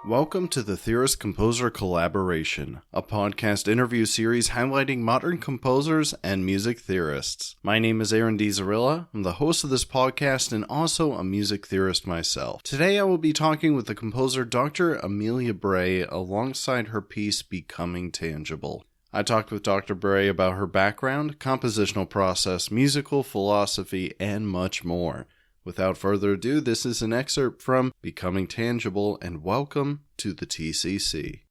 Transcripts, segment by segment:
Welcome to the Theorist Composer Collaboration, a podcast interview series highlighting modern composers and music theorists. My name is Aaron D. Zarilla. I'm the host of this podcast and also a music theorist myself. Today I will be talking with the composer Dr. Amelia Brey alongside her piece Becoming Tangible. I talked with Dr. Brey about her background, compositional process, musical philosophy, and much more. Without further ado, this is an excerpt from Becoming Tangible, and welcome to the TCC.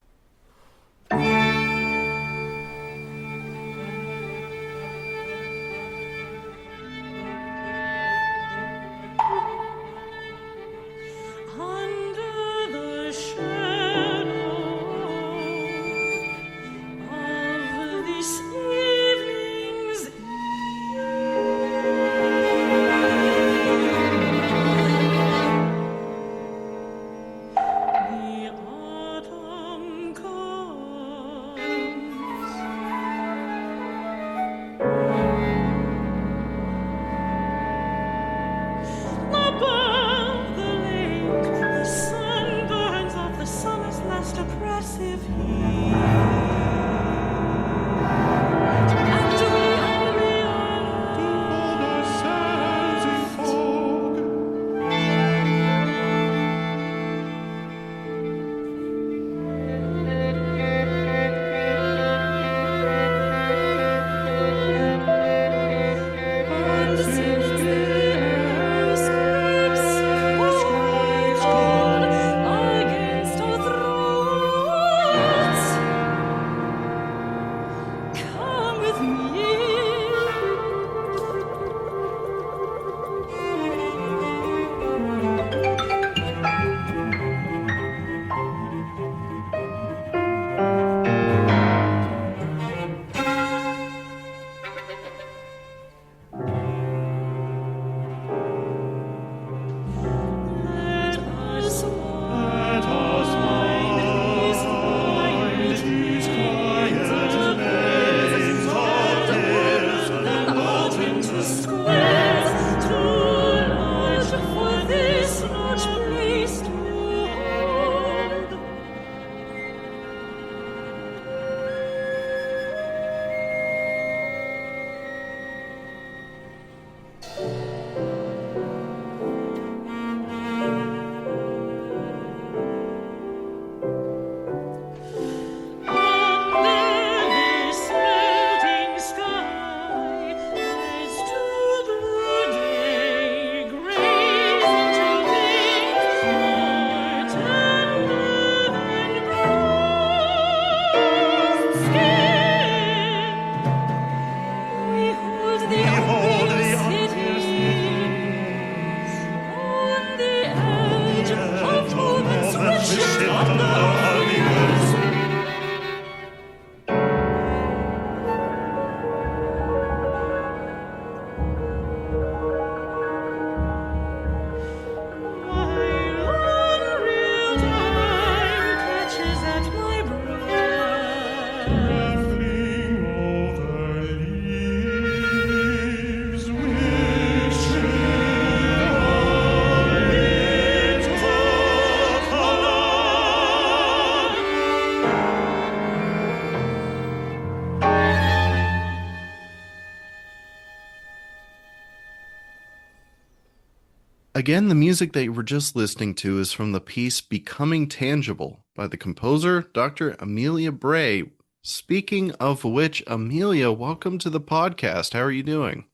Again, the music that you were just listening to is from the piece Becoming Tangible by the composer Dr. Amelia Brey. Speaking of which, Amelia, welcome to the podcast. How are you doing?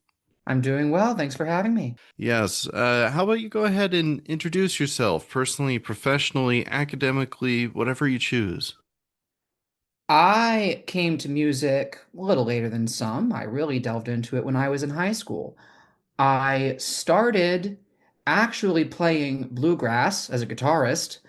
I'm doing well. Thanks for having me. Yes. How about you go ahead and introduce yourself personally, professionally, academically, whatever you choose. I came to music a little later than some. I really delved into it when I was in high school. I started actually playing bluegrass as a guitarist,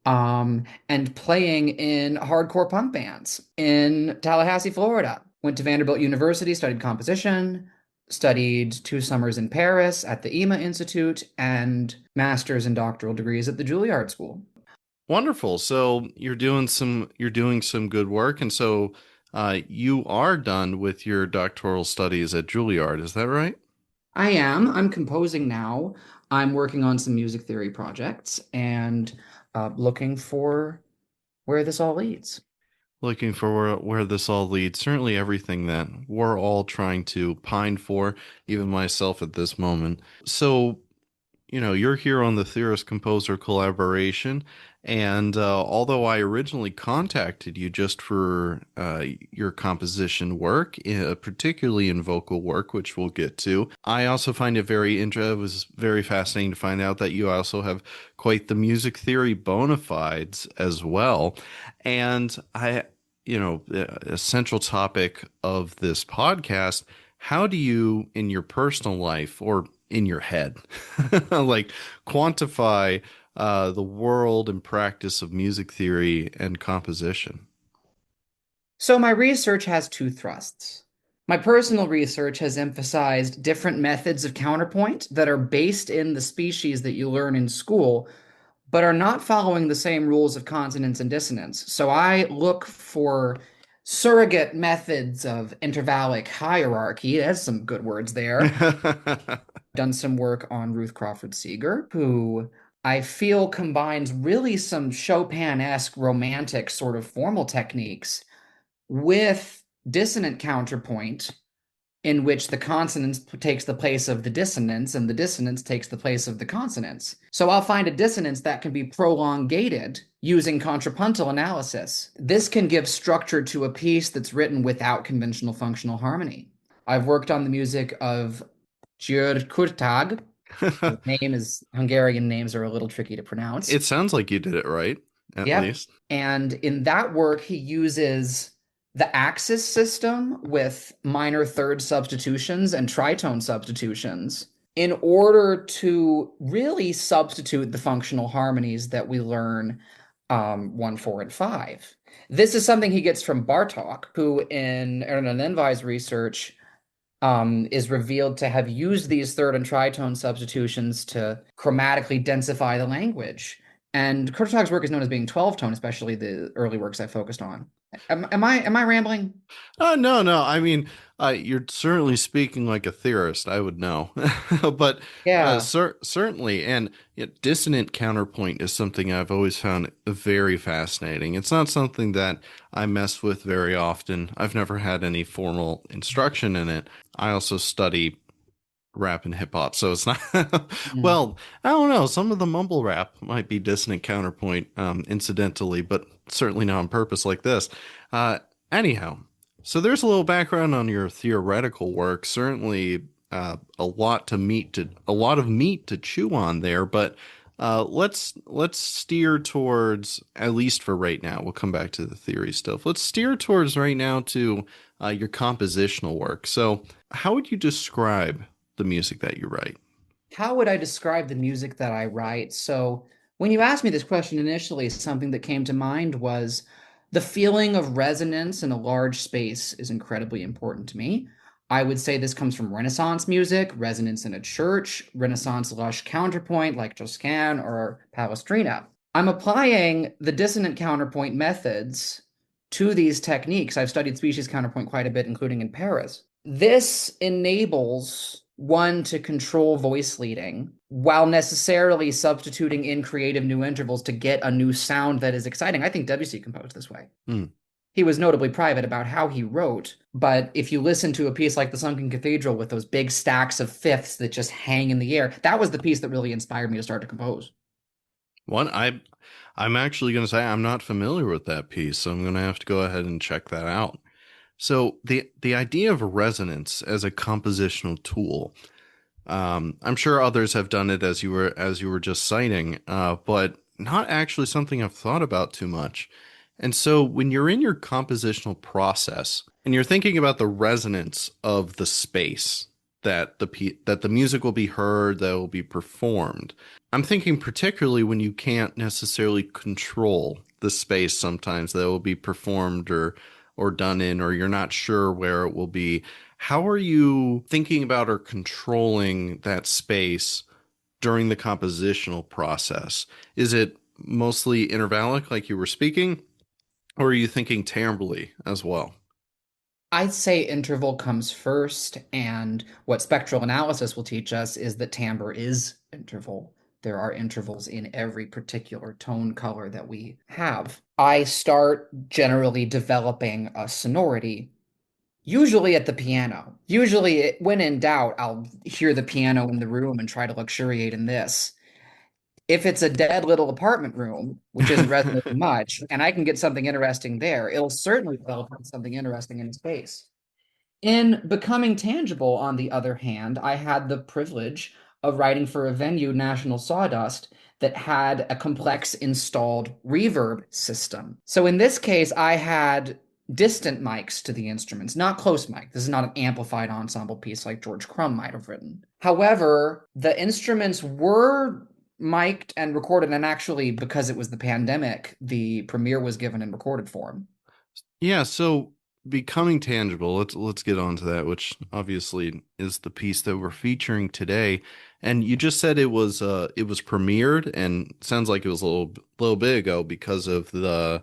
and playing in hardcore punk bands in Tallahassee, Florida. Went to Vanderbilt University, studied composition, studied 2 summers in Paris at the EMA Institute, and master's and doctoral degrees at the Juilliard School. Wonderful. So you're doing some good work, and so you are done with your doctoral studies at Juilliard. Is that right? I am. I'm composing now. I'm working on some music theory projects, and looking for where this all leads. Looking for where this all leads. Certainly everything that we're all trying to pine for, even myself at this moment. So, you're here on the Theorist Composer Collaboration, and although I originally contacted you just for your composition work, particularly in vocal work, which we'll get to, I also find it very interesting. It was very fascinating to find out that you also have quite the music theory bona fides as well. And a central topic of this podcast, how do you, in your personal life or in your head, like quantify the world and practice of music theory and composition? So my research has two thrusts. My personal research has emphasized different methods of counterpoint that are based in the species that you learn in school, but are not following the same rules of consonance and dissonance. So I look for surrogate methods of intervallic hierarchy. There's some good words there. Done some work on Ruth Crawford Seeger, who I feel combines really some Chopin-esque romantic sort of formal techniques with dissonant counterpoint, in which the consonance takes the place of the dissonance and the dissonance takes the place of the consonance. So I'll find a dissonance that can be prolongated using contrapuntal analysis. This can give structure to a piece that's written without conventional functional harmony. I've worked on the music of György Kurtag. His name is Hungarian names are a little tricky to pronounce. It sounds like you did it right, at Yep. least. And in that work, he uses the axis system with minor third substitutions and tritone substitutions in order to really substitute the functional harmonies that we learn 1, 4, and 5. This is something he gets from Bartók, who in Ernan Envai's research is revealed to have used these third and tritone substitutions to chromatically densify the language. And Kurtag's work is known as being 12 tone, especially the early works I focused on. Am I rambling? No, no. I mean, you're certainly speaking like a theorist. I would know, but Yeah. certainly, and dissonant counterpoint is something I've always found very fascinating. It's not something that I mess with very often. I've never had any formal instruction in it. I also study rap and hip hop, so it's not. Mm. Well, I don't know. Some of the mumble rap might be dissonant counterpoint, incidentally, but certainly not on purpose like this. Uh, Anyhow, so there's a little background on your theoretical work. Certainly, a lot of meat to chew on there. But let's steer towards, at least for right now. We'll come back to the theory stuff. Let's steer towards right now to your compositional work. So, how would you describe the music that you write? How would I describe the music that I write? So, when you asked me this question initially, something that came to mind was the feeling of resonance in a large space is incredibly important to me. I would say this comes from Renaissance music, resonance in a church, Renaissance lush counterpoint like Toscan or Palestrina. I'm applying the dissonant counterpoint methods to these techniques. I've studied species counterpoint quite a bit, including in Paris. This enables one to control voice leading while necessarily substituting in creative new intervals to get a new sound that is exciting. I think Debussy composed this way. Hmm. He was notably private about how he wrote, but if you listen to a piece like The Sunken Cathedral with those big stacks of fifths that just hang in the air, that was the piece that really inspired me to start to compose. One, I'm actually going to say I'm not familiar with that piece, so I'm going to have to go ahead and check that out. So the idea of resonance as a compositional tool, I'm sure others have done it as you were just citing, but not actually something I've thought about too much. And so when you're in your compositional process and you're thinking about the resonance of the space that the music will be heard, that will be performed, I'm thinking particularly when you can't necessarily control the space sometimes that will be performed or done in, or you're not sure where it will be. How are you thinking about or controlling that space during the compositional process? Is it mostly intervallic, like you were speaking, or are you thinking timbrally as well? I'd say interval comes first, and what spectral analysis will teach us is that timbre is interval. There are intervals in every particular tone color that we have. I start generally developing a sonority, usually at the piano. Usually, when in doubt, I'll hear the piano in the room and try to luxuriate in this. If it's a dead little apartment room, which isn't resonating much, and I can get something interesting there, it'll certainly develop something interesting in space. In Becoming Tangible, on the other hand, I had the privilege of writing for a venue, National Sawdust, that had a complex installed reverb system. So in this case, I had distant mics to the instruments, not close mic. This is not an amplified ensemble piece like George Crumb might have written. However, the instruments were mic'd and recorded, and actually, because it was the pandemic, the premiere was given in recorded form. Yeah, so becoming tangible, let's get on to that, which obviously is the piece that we're featuring today. And you just said it was premiered and sounds like it was a little bit ago because of the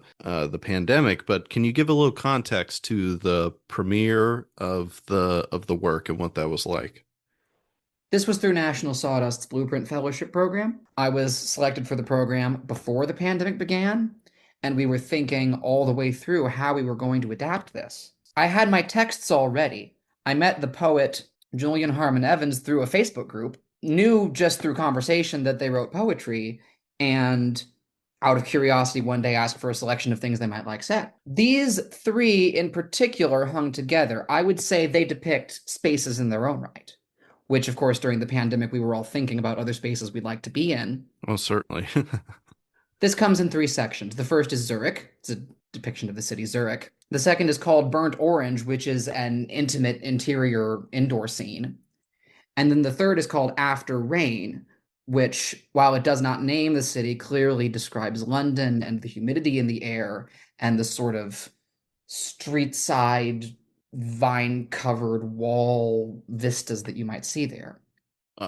pandemic, but can you give a little context to the premiere of the work and what that was like? This was through National Sawdust's Blueprint Fellowship program. I was selected for the program before the pandemic began, and we were thinking all the way through how we were going to adapt this. I had my texts all ready. I met the poet Julien Harman-Evans through a Facebook group, knew just through conversation that they wrote poetry, and out of curiosity, one day asked for a selection of things they might like set. These three in particular hung together. I would say they depict spaces in their own right, which, of course, during the pandemic, we were all thinking about other spaces we'd like to be in. Oh, certainly. This comes in three sections. The first is Zurich. It's a depiction of the city Zurich. The second is called Burnt Orange, which is an intimate interior indoor scene. And then the third is called After Rain, which, while it does not name the city, clearly describes London and the humidity in the air and the sort of street side, vine covered wall vistas that you might see there.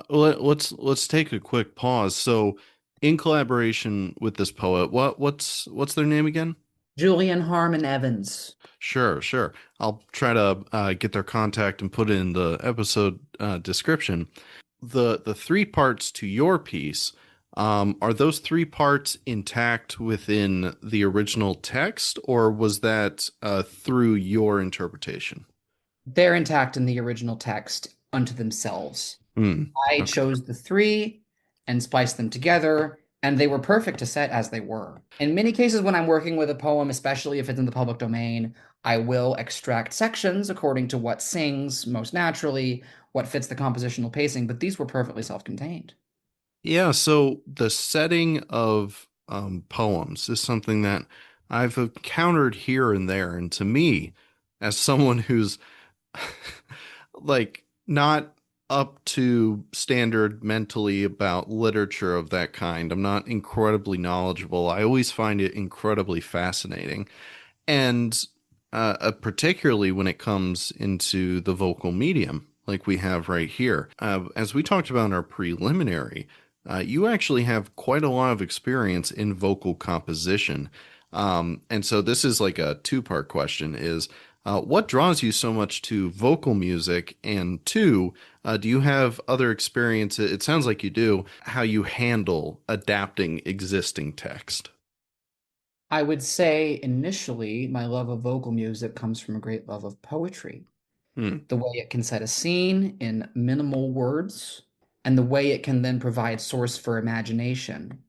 Let's take a quick pause. So, in collaboration with this poet, what's their name again? Julien Harman-Evans. Sure, sure. I'll try to get their contact and put it in the episode description. The three parts to your piece, are those three parts intact within the original text, or was that through your interpretation? They're intact in the original text unto themselves. Hmm. I Okay. chose the three and spliced them together, and they were perfect to set as they were. In many cases, when I'm working with a poem, especially if it's in the public domain, I will extract sections according to what sings most naturally, what fits the compositional pacing, but these were perfectly self-contained. Yeah, so the setting of poems is something that I've encountered here and there, and to me, as someone who's like not up to standard mentally about literature of that kind. I'm not incredibly knowledgeable. I always find it incredibly fascinating. And particularly when it comes into the vocal medium, like we have right here. As we talked about in our preliminary, you actually have quite a lot of experience in vocal composition. And so this is like a two-part question is what draws you so much to vocal music? And two, do you have other experience? It sounds like you do, how you handle adapting existing text. I would say initially my love of vocal music comes from a great love of poetry. Hmm. The way it can set a scene in minimal words, and the way it can then provide source for imagination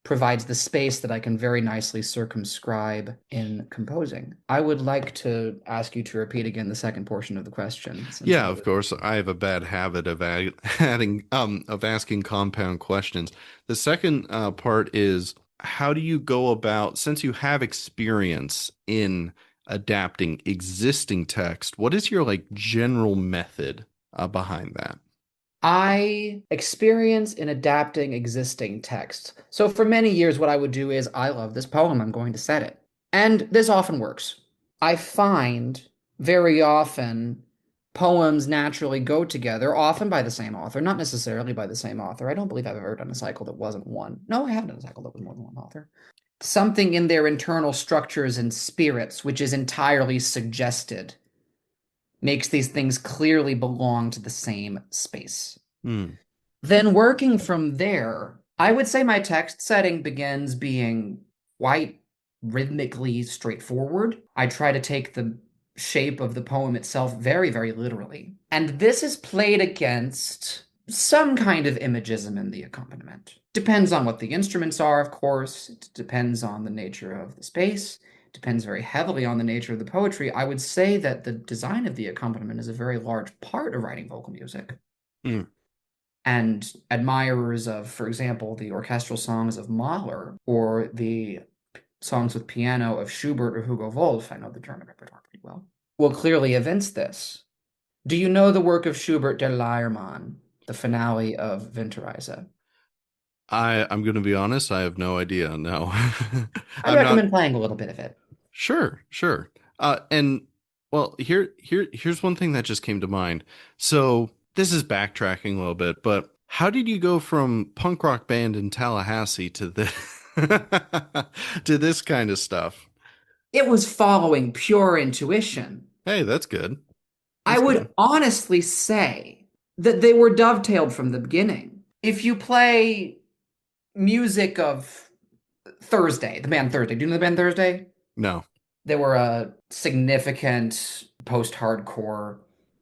provides the space that I can very nicely circumscribe in composing. I would like to ask you to repeat again the second portion of the question, since Yeah, I of was. course. I have a bad habit of adding of asking compound questions. The second part is how do you go about, since you have experience in adapting existing text, what is your like general method behind that? I experience in adapting existing text. So for many years, what I would do is, I love this poem, I'm going to set it. And this often works. I find very often poems naturally go together, often by the same author, not necessarily by the same author. I don't believe I've ever done a cycle that wasn't one. No, I haven't done a cycle that was more than one author. Something in their internal structures and spirits, which is entirely suggested, makes these things clearly belong to the same space. Hmm. Then working from there, I would say my text setting begins being quite rhythmically straightforward. I try to take the shape of the poem itself very, very literally. And this is played against some kind of imagism in the accompaniment. Depends on what the instruments are, of course. It depends on the nature of the space. Depends very heavily on the nature of the poetry. I would say that the design of the accompaniment is a very large part of writing vocal music. Mm. And admirers of, for example, the orchestral songs of Mahler or the songs with piano of Schubert or Hugo Wolf, I know the German repertoire pretty well, will clearly evince this. Do you know the work of Schubert, Der Leiermann, the finale of Winterreise? I'm going to be honest, I have no idea. No. I'd I'm not recommend playing a little bit of it. sure, sure. And well, here's one thing that just came to mind. So this is backtracking a little bit, but how did you go from punk rock band in Tallahassee to the to this kind of stuff? It was following pure intuition. Hey, that's good. I That's would good. honestly say that they were dovetailed from the beginning. If you play music of Thursday, the band Thursday, do you know the band Thursday? No, They were a significant post-hardcore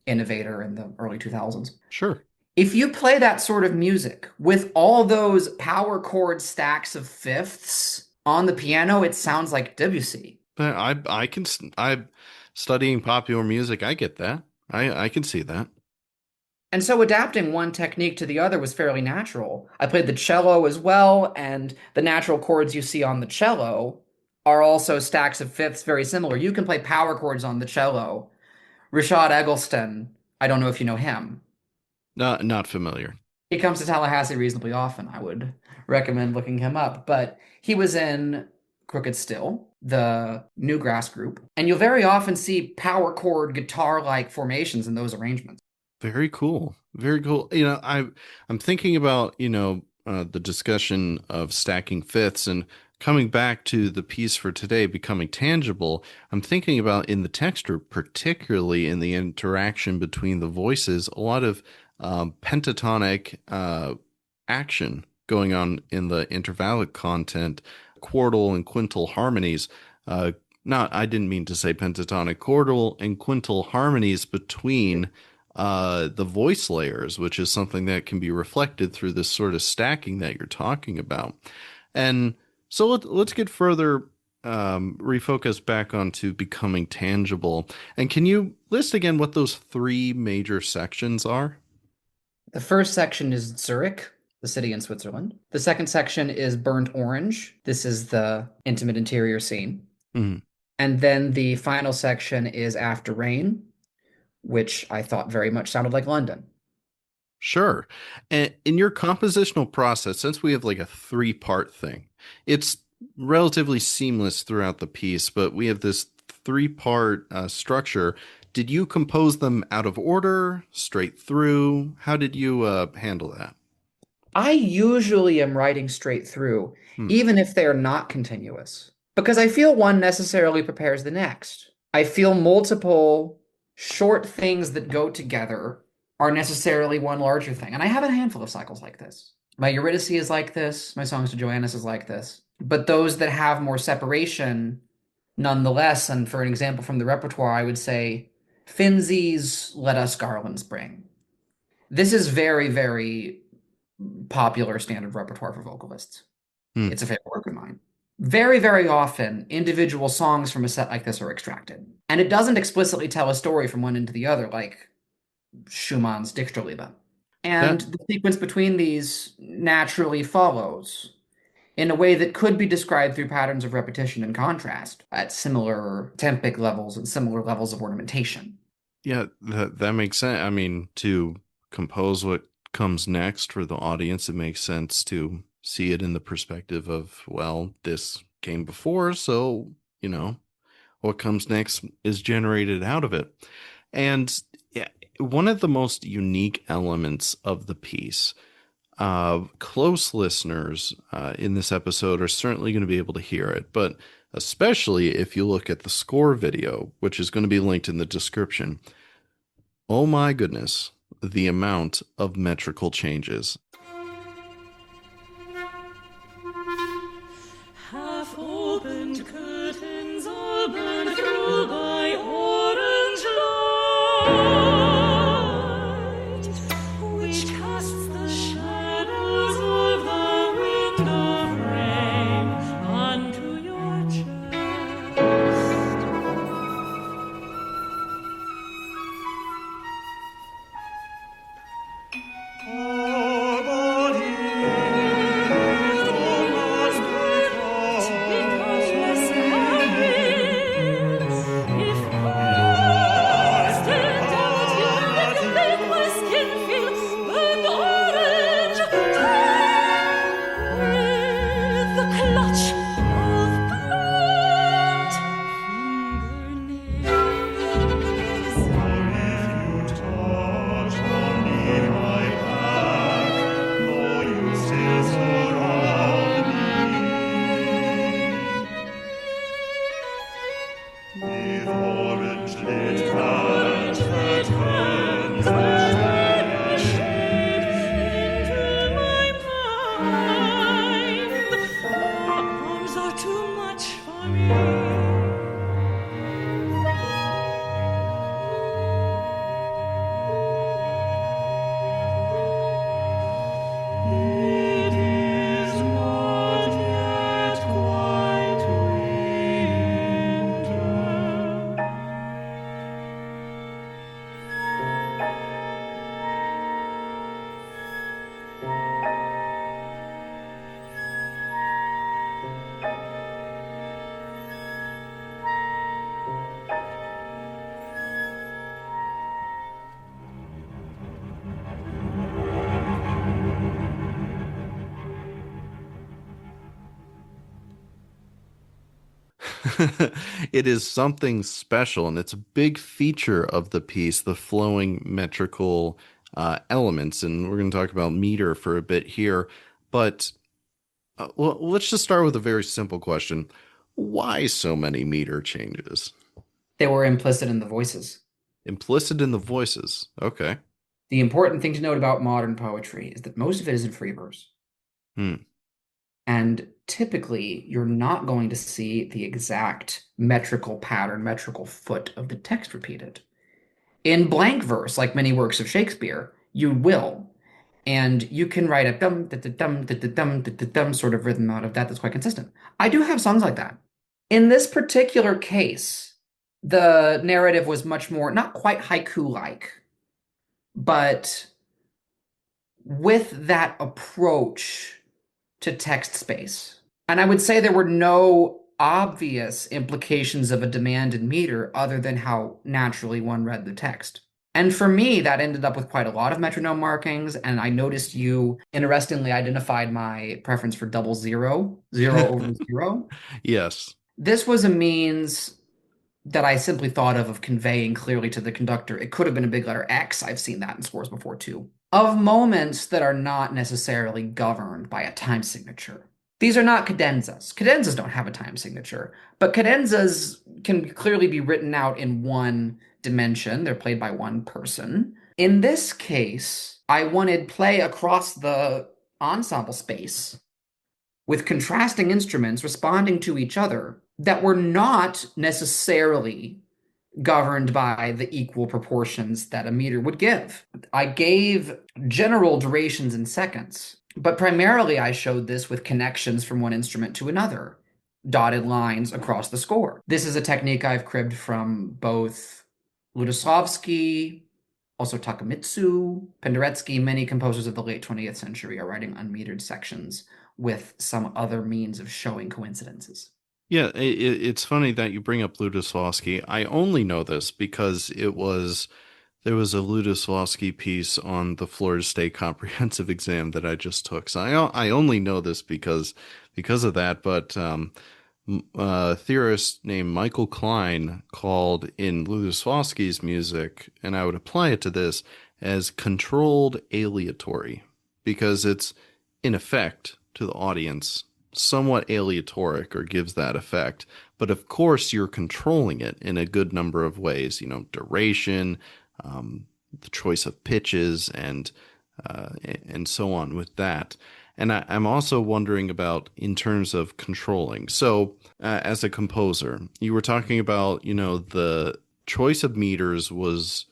innovator in the early 2000s. sure. If you play that sort of music with all those power chord stacks of fifths on the piano, it sounds like Debussy. But I'm studying popular music. I get that. I can see that. And so adapting one technique to the other was fairly natural. I played the cello as well, and the natural chords you see on the cello are also stacks of fifths very similar. You can play power chords on the cello. Rashad Eggleston, I don't know if you know him. Not familiar. He comes to Tallahassee reasonably often. I would recommend looking him up. But he was in Crooked Still, the Newgrass group, and you'll very often see power chord guitar-like formations in those arrangements. Very cool. Very cool. I'm thinking about, the discussion of stacking fifths and coming back to the piece for today becoming tangible. I'm thinking about in the texture, particularly in the interaction between the voices, a lot of pentatonic action going on in the intervallic content, quartal and quintal harmonies. Not, I didn't mean to say pentatonic, quartal and quintal harmonies between the voice layers, which is something that can be reflected through this sort of stacking that you're talking about. And so let's get further refocus back onto becoming tangible. And can you list again what those three major sections are? The first section is Zurich, the city in Switzerland. The second section is Burnt Orange. This is the intimate interior scene. Mhm. And then the final section is After Rain, which I thought very much sounded like London. Sure. And in your compositional process, since we have like a three-part thing, it's relatively seamless throughout the piece, but we have this three-part structure. Did you compose them out of order, straight through? How did you handle that? I usually am writing straight through, Hmm. even if they are not continuous, because I feel one necessarily prepares the next. I feel multiple short things that go together are necessarily one larger thing. And I have a handful of cycles like this. My Eurydice is like this, my Songs to Joannes is like this. But those that have more separation, nonetheless, and for an example from the repertoire, I would say Finzi's Let Us Garlands Bring. This is very, very popular standard repertoire for vocalists. Hmm. It's a favorite work of mine. Very, very often, individual songs from a set like this are extracted. And it doesn't explicitly tell a story from one into the other, like Schumann's Dichterliebe. And That the sequence between these naturally follows in a way that could be described through patterns of repetition and contrast at similar tempic levels and similar levels of ornamentation. Yeah, that makes sense. I mean, to compose what comes next for the audience, it makes sense to see it in the perspective of, well, this came before, so, what comes next is generated out of it. And yeah, one of the most unique elements of the piece, close listeners in this episode are certainly going to be able to hear it, but especially if you look at the score video, which is going to be linked in the description. Oh my goodness, the amount of metrical changes. It is something special, and it's a big feature of the piece, the flowing metrical elements. And we're going to talk about meter for a bit here. But well, let's just start with a very simple question. Why so many meter changes? They were implicit in the voices. Implicit in the voices. Okay. The important thing to note about modern poetry is that most of it is in free verse. Hmm. And typically, you're not going to see the exact metrical pattern, metrical foot of the text repeated. In blank verse, like many works of Shakespeare, you will. And you can write a dum da da dum da da dum da da dum sort of rhythm out of that that's quite consistent. I do have songs like that. In this particular case, the narrative was much more, not quite haiku-like, but with that approach to text space. And I would say there were no obvious implications of a demand in meter other than how naturally one read the text. And for me, that ended up with quite a lot of metronome markings. And I noticed you interestingly identified my preference for double zero, zero over zero. Yes. This was a means that I simply thought of conveying clearly to the conductor. It could have been a big letter X. I've seen that in scores before too. Of moments that are not necessarily governed by a time signature. These are not cadenzas. Cadenzas don't have a time signature, but cadenzas can clearly be written out in one dimension. They're played by one person. In this case, I wanted play across the ensemble space with contrasting instruments responding to each other that were not necessarily governed by the equal proportions that a meter would give. I gave general durations in seconds, but primarily I showed this with connections from one instrument to another, dotted lines across the score. This is a technique I've cribbed from both Lutoslawski, also Takamitsu, Penderecki. Many composers of the late 20th century are writing unmetered sections with some other means of showing coincidences. Yeah, it's funny that you bring up Lutoslawski. I only know this because there was a Lutoslawski piece on the Florida State Comprehensive Exam that I just took. So I only know this because of that. But a theorist named Michael Klein called in Lutoslawski's music, and I would apply it to this as controlled aleatory because it's in effect to the audience somewhat aleatoric or gives that effect. But of course, you're controlling it in a good number of ways, duration, the choice of pitches, and so on with that. And I'm also wondering about in terms of controlling. So, as a composer, you were talking about, the choice of meters was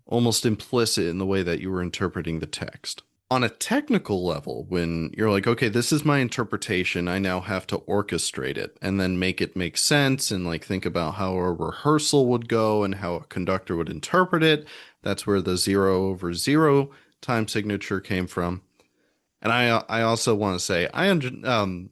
almost implicit in the way that you were interpreting the text. On a technical level, when you're like, okay, this is my interpretation, I now have to orchestrate it and then make it make sense and like think about how a rehearsal would go and how a conductor would interpret it. That's where the zero over zero time signature came from. And I also want to say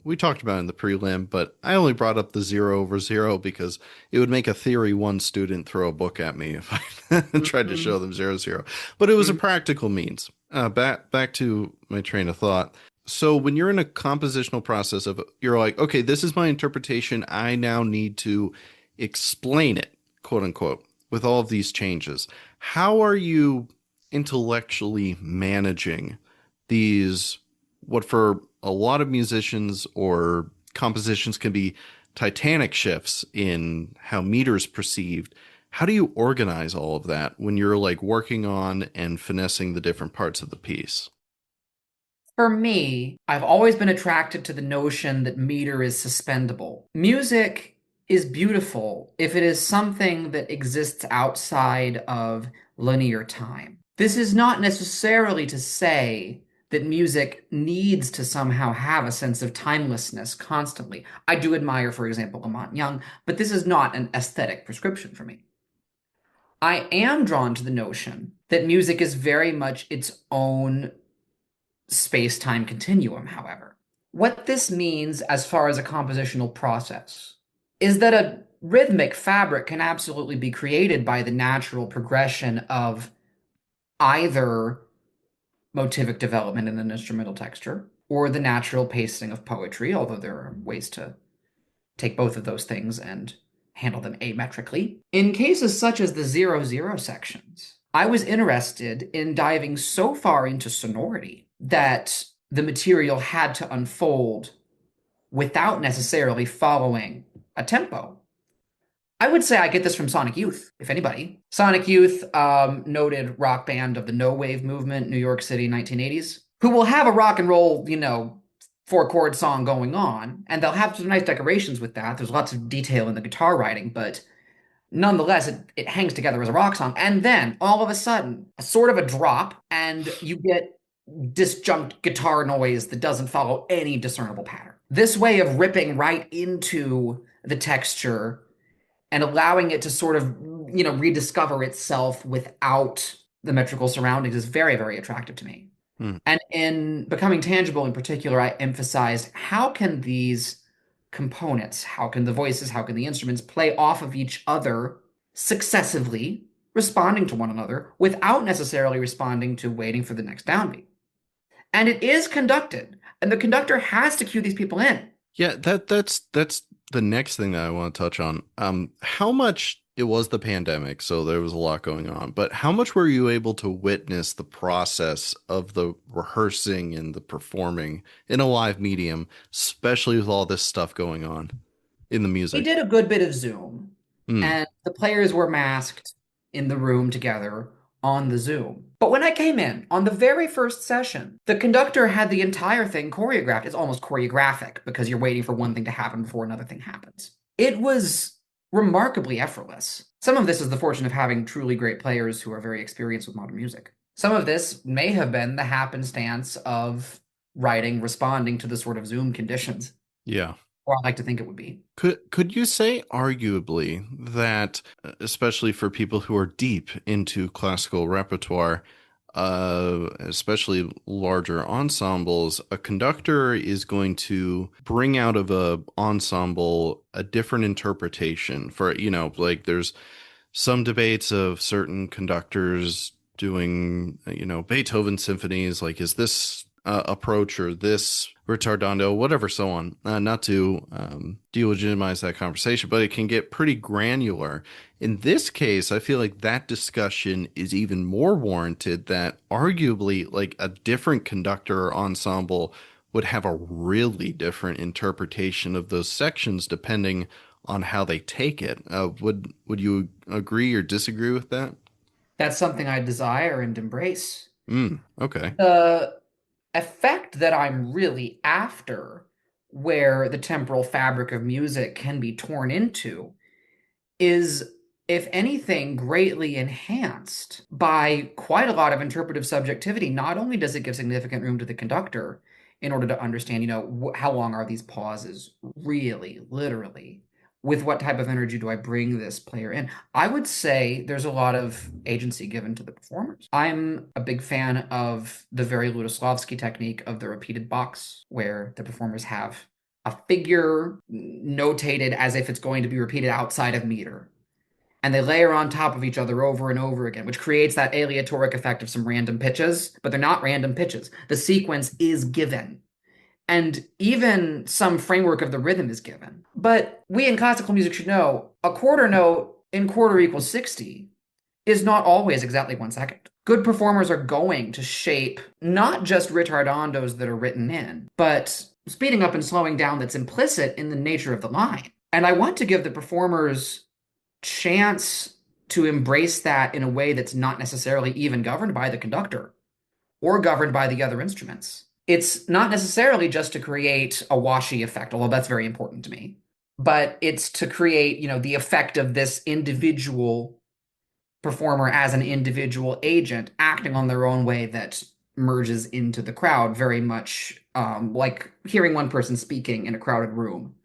we talked about it in the prelim, but I only brought up the zero over zero because it would make a theory one student throw a book at me if I tried to show them zero zero. But it was a practical means. Back to my train of thought. So when you're in a compositional process of you're like, okay, this is my interpretation. I now need to explain it, quote unquote, with all of these changes. How are you intellectually managing these, what for a lot of musicians or compositions can be titanic shifts in how meter is perceived? How do you organize all of that when you're like working on and finessing the different parts of the piece? For me, I've always been attracted to the notion that meter is suspendable. Music is beautiful if it is something that exists outside of linear time. This is not necessarily to say that music needs to somehow have a sense of timelessness constantly. I do admire, for example, Lamont Young, but this is not an aesthetic prescription for me. I am drawn to the notion that music is very much its own space-time continuum, however. What this means as far as a compositional process is that a rhythmic fabric can absolutely be created by the natural progression of either motivic development in an instrumental texture or the natural pacing of poetry, although there are ways to take both of those things and handle them ametrically. In cases such as the 0-0 sections, I was interested in diving so far into sonority that the material had to unfold without necessarily following a tempo. I would say I get this from Sonic Youth, if anybody. Sonic Youth, noted rock band of the no wave movement, New York City, 1980s, who will have a rock and roll, four chord song going on, and they'll have some nice decorations with that. There's lots of detail in the guitar writing, but nonetheless, it hangs together as a rock song. And then all of a sudden, a sort of a drop, and you get disjunct guitar noise that doesn't follow any discernible pattern. This way of ripping right into the texture and allowing it to sort of, rediscover itself without the metrical surroundings is very, very attractive to me. Hmm. And in Becoming Tangible in particular, I emphasized how can these components, how can the voices, how can the instruments play off of each other successively, responding to one another without necessarily responding to waiting for the next downbeat. And it is conducted, and the conductor has to cue these people in. Yeah, that's the next thing that I want to touch on. How much it was the pandemic, so there was a lot going on, but how much were you able to witness the process of the rehearsing and the performing in a live medium, especially with all this stuff going on in the We music? did a good bit of Zoom, Mm, and the players were masked in the room together on the Zoom. But when I came in on the very first session, the conductor had the entire thing choreographed. It's almost choreographic because you're waiting for one thing to happen before another thing happens. It was remarkably effortless. Some of this is the fortune of having truly great players who are very experienced with modern music. Some of this may have been the happenstance of writing responding to the sort of Zoom conditions, yeah. or I like to think it would be. Could you say arguably that, especially for people who are deep into classical repertoire, especially larger ensembles, a conductor is going to bring out of a ensemble a different interpretation for, like there's some debates of certain conductors doing, Beethoven symphonies, like is this approach or this retardando, whatever, so on. Not to delegitimize that conversation, but it can get pretty granular. In this case, I feel like that discussion is even more warranted, that arguably like a different conductor or ensemble would have a really different interpretation of those sections depending on how they take it. Would you agree or disagree with that? That's something I desire and embrace. Okay. The effect that I'm really after, where the temporal fabric of music can be torn into, is, if anything, greatly enhanced by quite a lot of interpretive subjectivity. Not only does it give significant room to the conductor in order to understand, how long are these pauses really, literally? With what type of energy do I bring this player in? I would say there's a lot of agency given to the performers. I'm a big fan of the very Ludoslavsky technique of the repeated box, where the performers have a figure notated as if it's going to be repeated outside of meter. And they layer on top of each other over and over again, which creates that aleatoric effect of some random pitches, but they're not random pitches. The sequence is given. And even some framework of the rhythm is given. But we in classical music should know a quarter note in quarter equals 60 is not always exactly 1 second. Good performers are going to shape not just ritardandos that are written in, but speeding up and slowing down that's implicit in the nature of the line. And I want to give the performers chance to embrace that in a way that's not necessarily even governed by the conductor or governed by the other instruments. It's not necessarily just to create a washy effect, although that's very important to me, but it's to create, the effect of this individual performer as an individual agent acting on their own way that merges into the crowd, very much like hearing one person speaking in a crowded room.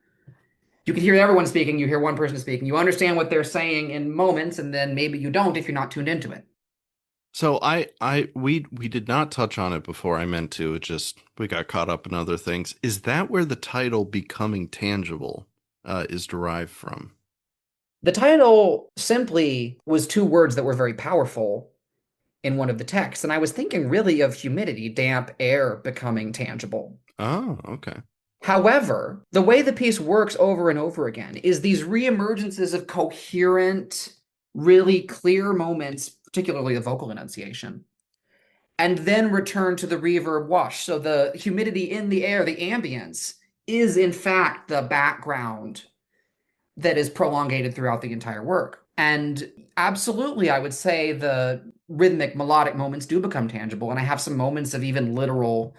You can hear everyone speaking, you hear one person speaking, you understand what they're saying in moments, and then maybe you don't if you're not tuned into it. So we did not touch on it before. I meant to. It just we got caught up in other things. Is that where the title "Becoming Tangible" is derived from? The title simply was two words that were very powerful in one of the texts, and I was thinking really of humidity, damp air becoming tangible. Oh, okay. However, the way the piece works over and over again is these reemergences of coherent, really clear moments, particularly the vocal enunciation, and then return to the reverb wash. So the humidity in the air, the ambience, is in fact the background that is prolongated throughout the entire work. And absolutely, I would say the rhythmic, melodic moments do become tangible. And I have some moments of even literal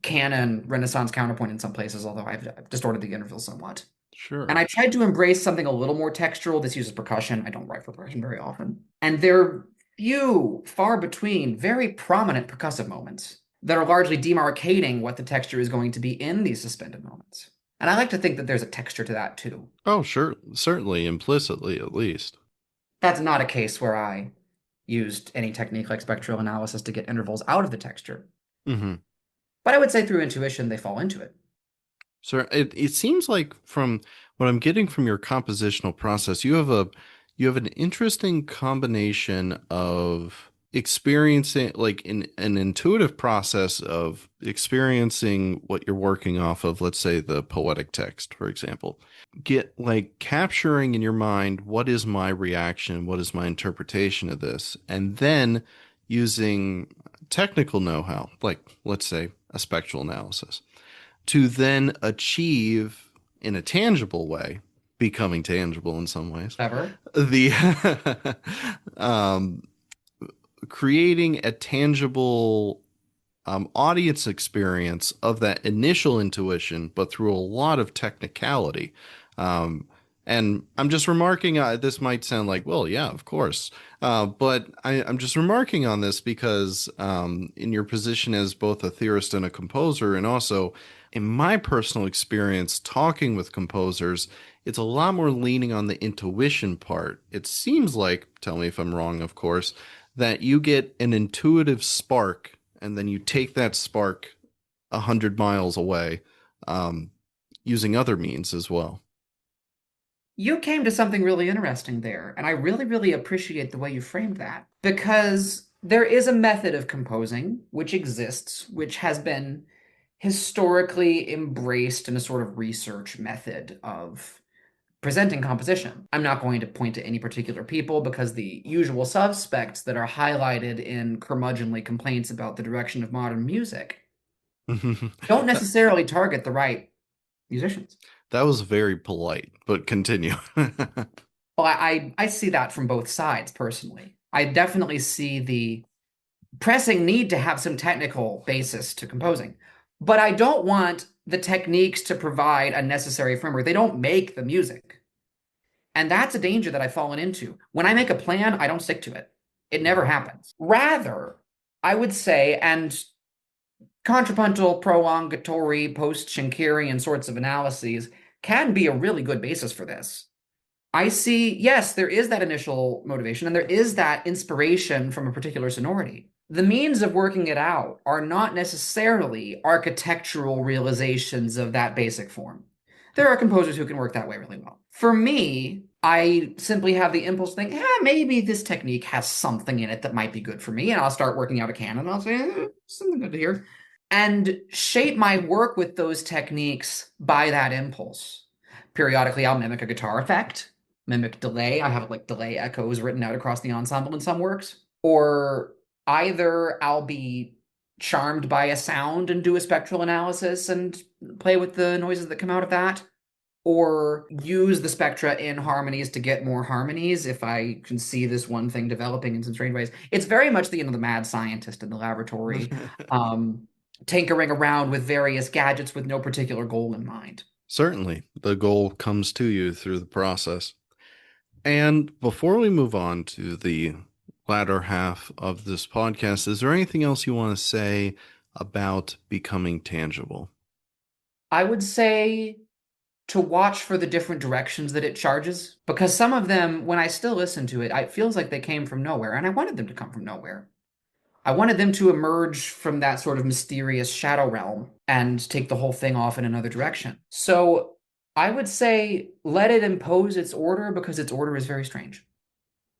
canon, Renaissance counterpoint in some places, although I've distorted the interval somewhat. And Sure. I tried to embrace something a little more textural. This uses percussion. I don't write for percussion very often. And there are few, far between, very prominent percussive moments that are largely demarcating what the texture is going to be in these suspended moments. And I like to think that there's a texture to that too. Oh, sure. Certainly, implicitly at least. That's not a case where I used any technique like spectral analysis to get intervals out of the texture. Hmm. But I would say through intuition, they fall into it. So it seems like from what I'm getting from your compositional process, you have an interesting combination of experiencing like an intuitive process of experiencing what you're working off of, let's say the poetic text, for example. Get like capturing in your mind what is my reaction, what is my interpretation of this, and then using technical know-how, like let's say a spectral analysis to then achieve in a tangible way, becoming tangible in some ways, Ever? the um, creating a tangible audience experience of that initial intuition, but through a lot of technicality. Um, and I'm just remarking, this might sound like, well, yeah, of course. But I'm just remarking on this because in your position as both a theorist and a composer, and also in my personal experience talking with composers, it's a lot more leaning on the intuition part. It seems like, tell me if I'm wrong, of course, that you get an intuitive spark and then you take that spark 100 miles away um, using other means as well. You came to something really interesting there, and I really, really appreciate the way you framed that because there is a method of composing which exists, which has been historically embraced in a sort of research method of presenting composition. I'm not going to point to any particular people because the usual suspects that are highlighted in curmudgeonly complaints about the direction of modern music don't that, necessarily target the right musicians. that was very polite, but continue. Well, I see that from both sides personally. I definitely see the pressing need to have some technical basis to composing, but I don't want the techniques to provide a necessary framework. They don't make the music. And that's a danger that I've fallen into. When I make a plan, I don't stick to it. It never happens. Rather, I would say, and contrapuntal, prolongatory, post-Schenkerian sorts of analyses can be a really good basis for this. I see, yes, there is that initial motivation and there is that inspiration from a particular sonority. The means of working it out are not necessarily architectural realizations of that basic form. There are composers who can work that way really well. For me, I simply have the impulse to think, maybe this technique has something in it that might be good for me. And I'll start working out a canon. And I'll say, something good to hear. And shape my work with those techniques by that impulse. Periodically, I'll mimic a guitar effect, mimic delay. I have like delay echoes written out across the ensemble in some works. Or either I'll be charmed by a sound and do a spectral analysis and play with the noises that come out of that, or use the spectra in harmonies to get more harmonies if I can see this one thing developing in some strange ways. It's very much the mad scientist in the laboratory, tinkering around with various gadgets with no particular goal in mind. Certainly, the goal comes to you through the process. And before we move on to the latter half of this podcast, is there anything else you want to say about becoming tangible? I would say to watch for the different directions that it charges, because some of them, when I still listen to it, it feels like they came from nowhere, and I wanted them to come from nowhere. I wanted them to emerge from that sort of mysterious shadow realm and take the whole thing off in another direction. So I would say let it impose its order because its order is very strange.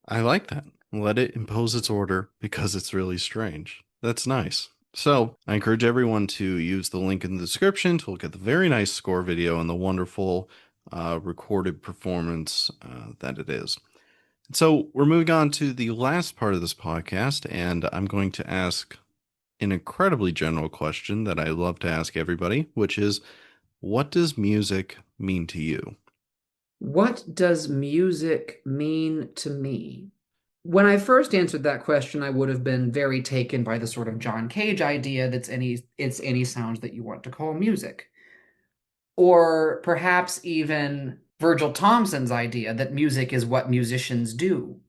I like that. Let it impose its order because it's really strange. That's nice. So I encourage everyone to use the link in the description to look at the very nice score video and the wonderful recorded performance that it is. So we're moving on to the last part of this podcast, and I'm going to ask an incredibly general question that I love to ask everybody, which is, what does music mean to you? What does music mean to me? When I first answered that question, I would have been very taken by the sort of John Cage idea that's any sound that you want to call music. Or perhaps even Virgil Thompson's idea that music is what musicians do.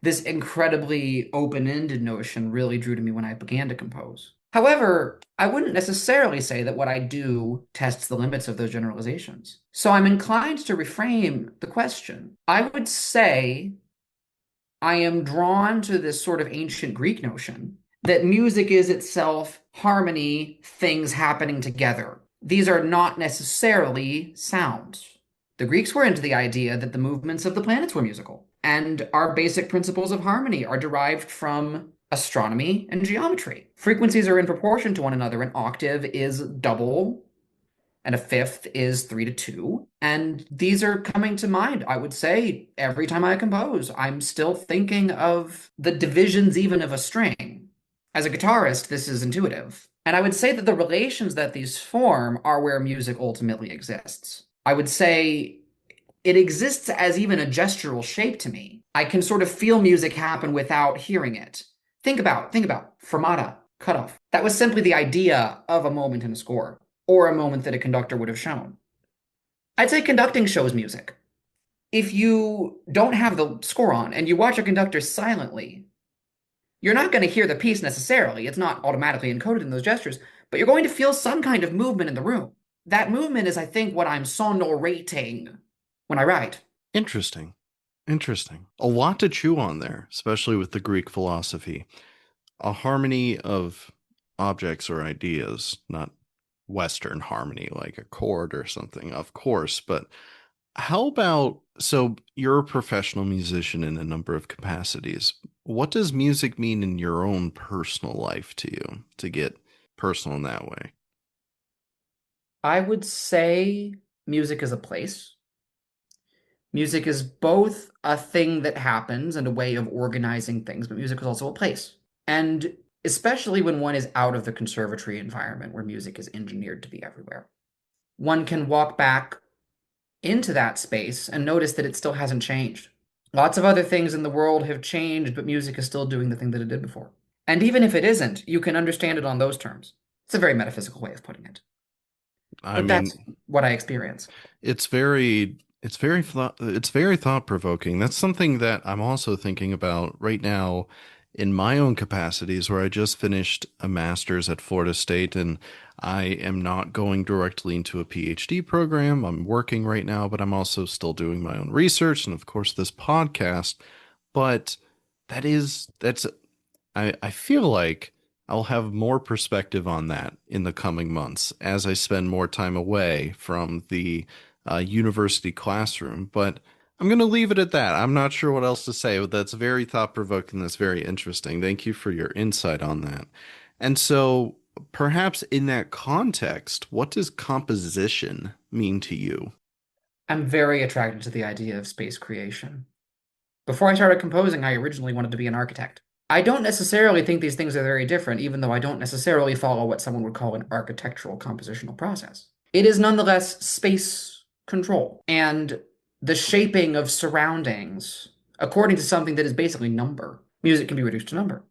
This incredibly open-ended notion really drew to me when I began to compose. However, I wouldn't necessarily say that what I do tests the limits of those generalizations. So I'm inclined to reframe the question. I would say I am drawn to this sort of ancient Greek notion that music is itself harmony, things happening together. These are not necessarily sounds. The Greeks were into the idea that the movements of the planets were musical, and our basic principles of harmony are derived from astronomy and geometry. Frequencies are in proportion to one another. An octave is double and a fifth is 3 to 2. And these are coming to mind, I would say, every time I compose. I'm still thinking of the divisions even of a string. As a guitarist, this is intuitive. And I would say that the relations that these form are where music ultimately exists. I would say it exists as even a gestural shape to me. I can sort of feel music happen without hearing it. Think about fermata, cutoff. That was simply the idea of a moment in a score, or a moment that a conductor would have shown. I'd say conducting shows music. If you don't have the score on and you watch a conductor silently, you're not going to hear the piece necessarily. It's not automatically encoded in those gestures, but you're going to feel some kind of movement in the room. That movement is, I think, what I'm sonorating when I write. Interesting. Interesting. A lot to chew on there, especially with the Greek philosophy. A harmony of objects or ideas, not Western harmony like a chord or something, of course, but how about, so you're a professional musician in a number of capacities. What does music mean in your own personal life to you, to get personal in that way? I would say music is a place. Music is both a thing that happens and a way of organizing things, but music is also a place. And especially when one is out of the conservatory environment where music is engineered to be everywhere, one can walk back into that space and notice that it still hasn't changed. Lots of other things in the world have changed, but music is still doing the thing that it did before. And even if it isn't, you can understand it on those terms. It's a very metaphysical way of putting it, I but that's mean, what I experience. it's very thought provoking. That's something that I'm also thinking about right now in my own capacities, where I just finished a master's at Florida State, and I am not going directly into a PhD program. I'm working right now, but I'm also still doing my own research and of course this podcast. But that's I feel like I'll have more perspective on that in the coming months as I spend more time away from the university classroom. But I'm going to leave it at that. I'm not sure what else to say, but that's very thought provoking. That's very interesting. Thank you for your insight on that. And so, perhaps in that context, what does composition mean to you? I'm very attracted to the idea of space creation. Before I started composing, I originally wanted to be an architect. I don't necessarily think these things are very different, even though I don't necessarily follow what someone would call an architectural compositional process. It is nonetheless space control and the shaping of surroundings according to something that is basically number. Music can be reduced to number.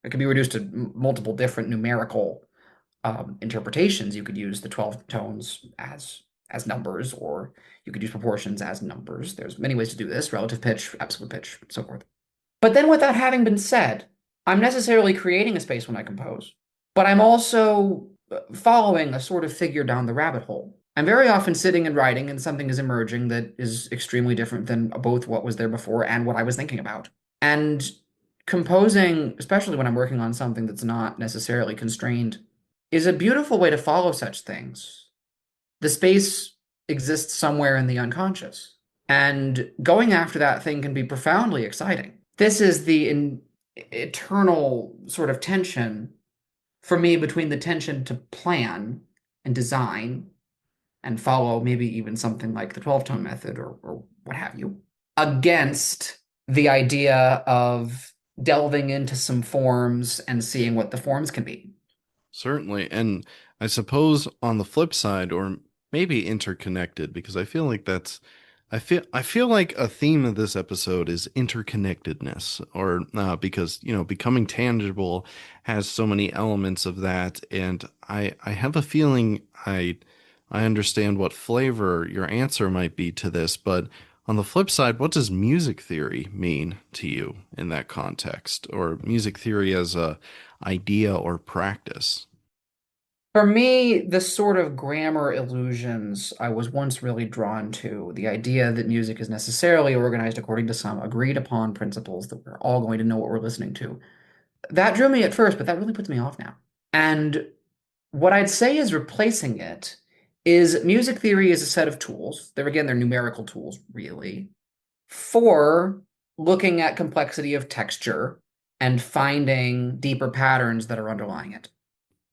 It can be reduced to multiple different numerical interpretations. You could use the 12 tones as numbers, or you could use proportions as numbers. There's many ways to do this: relative pitch, absolute pitch, so forth. But then, with that having been said, I'm necessarily creating a space when I compose, but I'm also following a sort of figure down the rabbit hole. I'm very often sitting and writing, and something is emerging that is extremely different than both what was there before and what I was thinking about. And composing, especially when I'm working on something that's not necessarily constrained, is a beautiful way to follow such things. The space exists somewhere in the unconscious, and going after that thing can be profoundly exciting. This is the eternal sort of tension for me between the tension to plan and design and follow maybe even something like the 12 tone method or what have you, against the idea of delving into some forms and seeing what the forms can be. Certainly. And I suppose on the flip side, or maybe interconnected, because I feel like a theme of this episode is interconnectedness, or because becoming tangible has so many elements of that, and I have a feeling I understand what flavor your answer might be to this, but on the flip side, what does music theory mean to you in that context, or music theory as a idea or practice? For me, the sort of grammar illusions I was once really drawn to, the idea that music is necessarily organized according to some agreed upon principles that we're all going to know what we're listening to. That drew me at first, but that really puts me off now. And what I'd say is replacing it is music theory is a set of tools. They're numerical tools, really, for looking at complexity of texture and finding deeper patterns that are underlying it.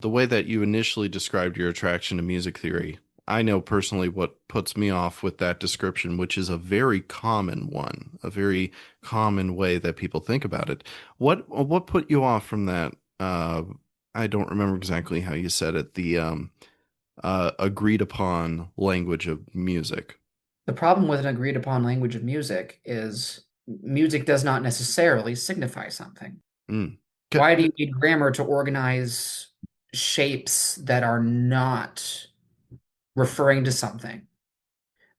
The way that you initially described your attraction to music theory, I know personally what puts me off with that description, which is a very common one, a very common way that people think about it. What put you off from that? I don't remember exactly how you said it. The agreed upon language of music. The problem with an agreed upon language of music is music does not necessarily signify something. Mm. Why do you need grammar to organize shapes that are not referring to something?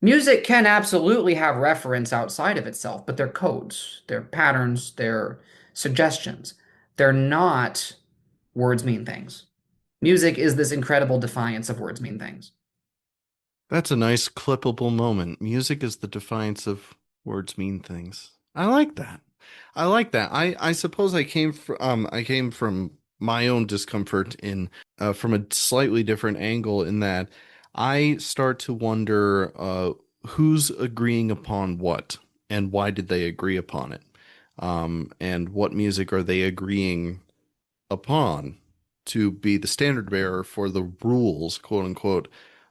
Music can absolutely have reference outside of itself, but they're codes, they're patterns, they're suggestions. They're not words mean things. Music is this incredible defiance of words mean things. That's a nice clippable moment. Music is the defiance of words mean things. I like that. I like that. I suppose I came from my own discomfort in from a slightly different angle in that I start to wonder who's agreeing upon what and why did they agree upon it? And what music are they agreeing upon to be the standard bearer for the rules, quote unquote,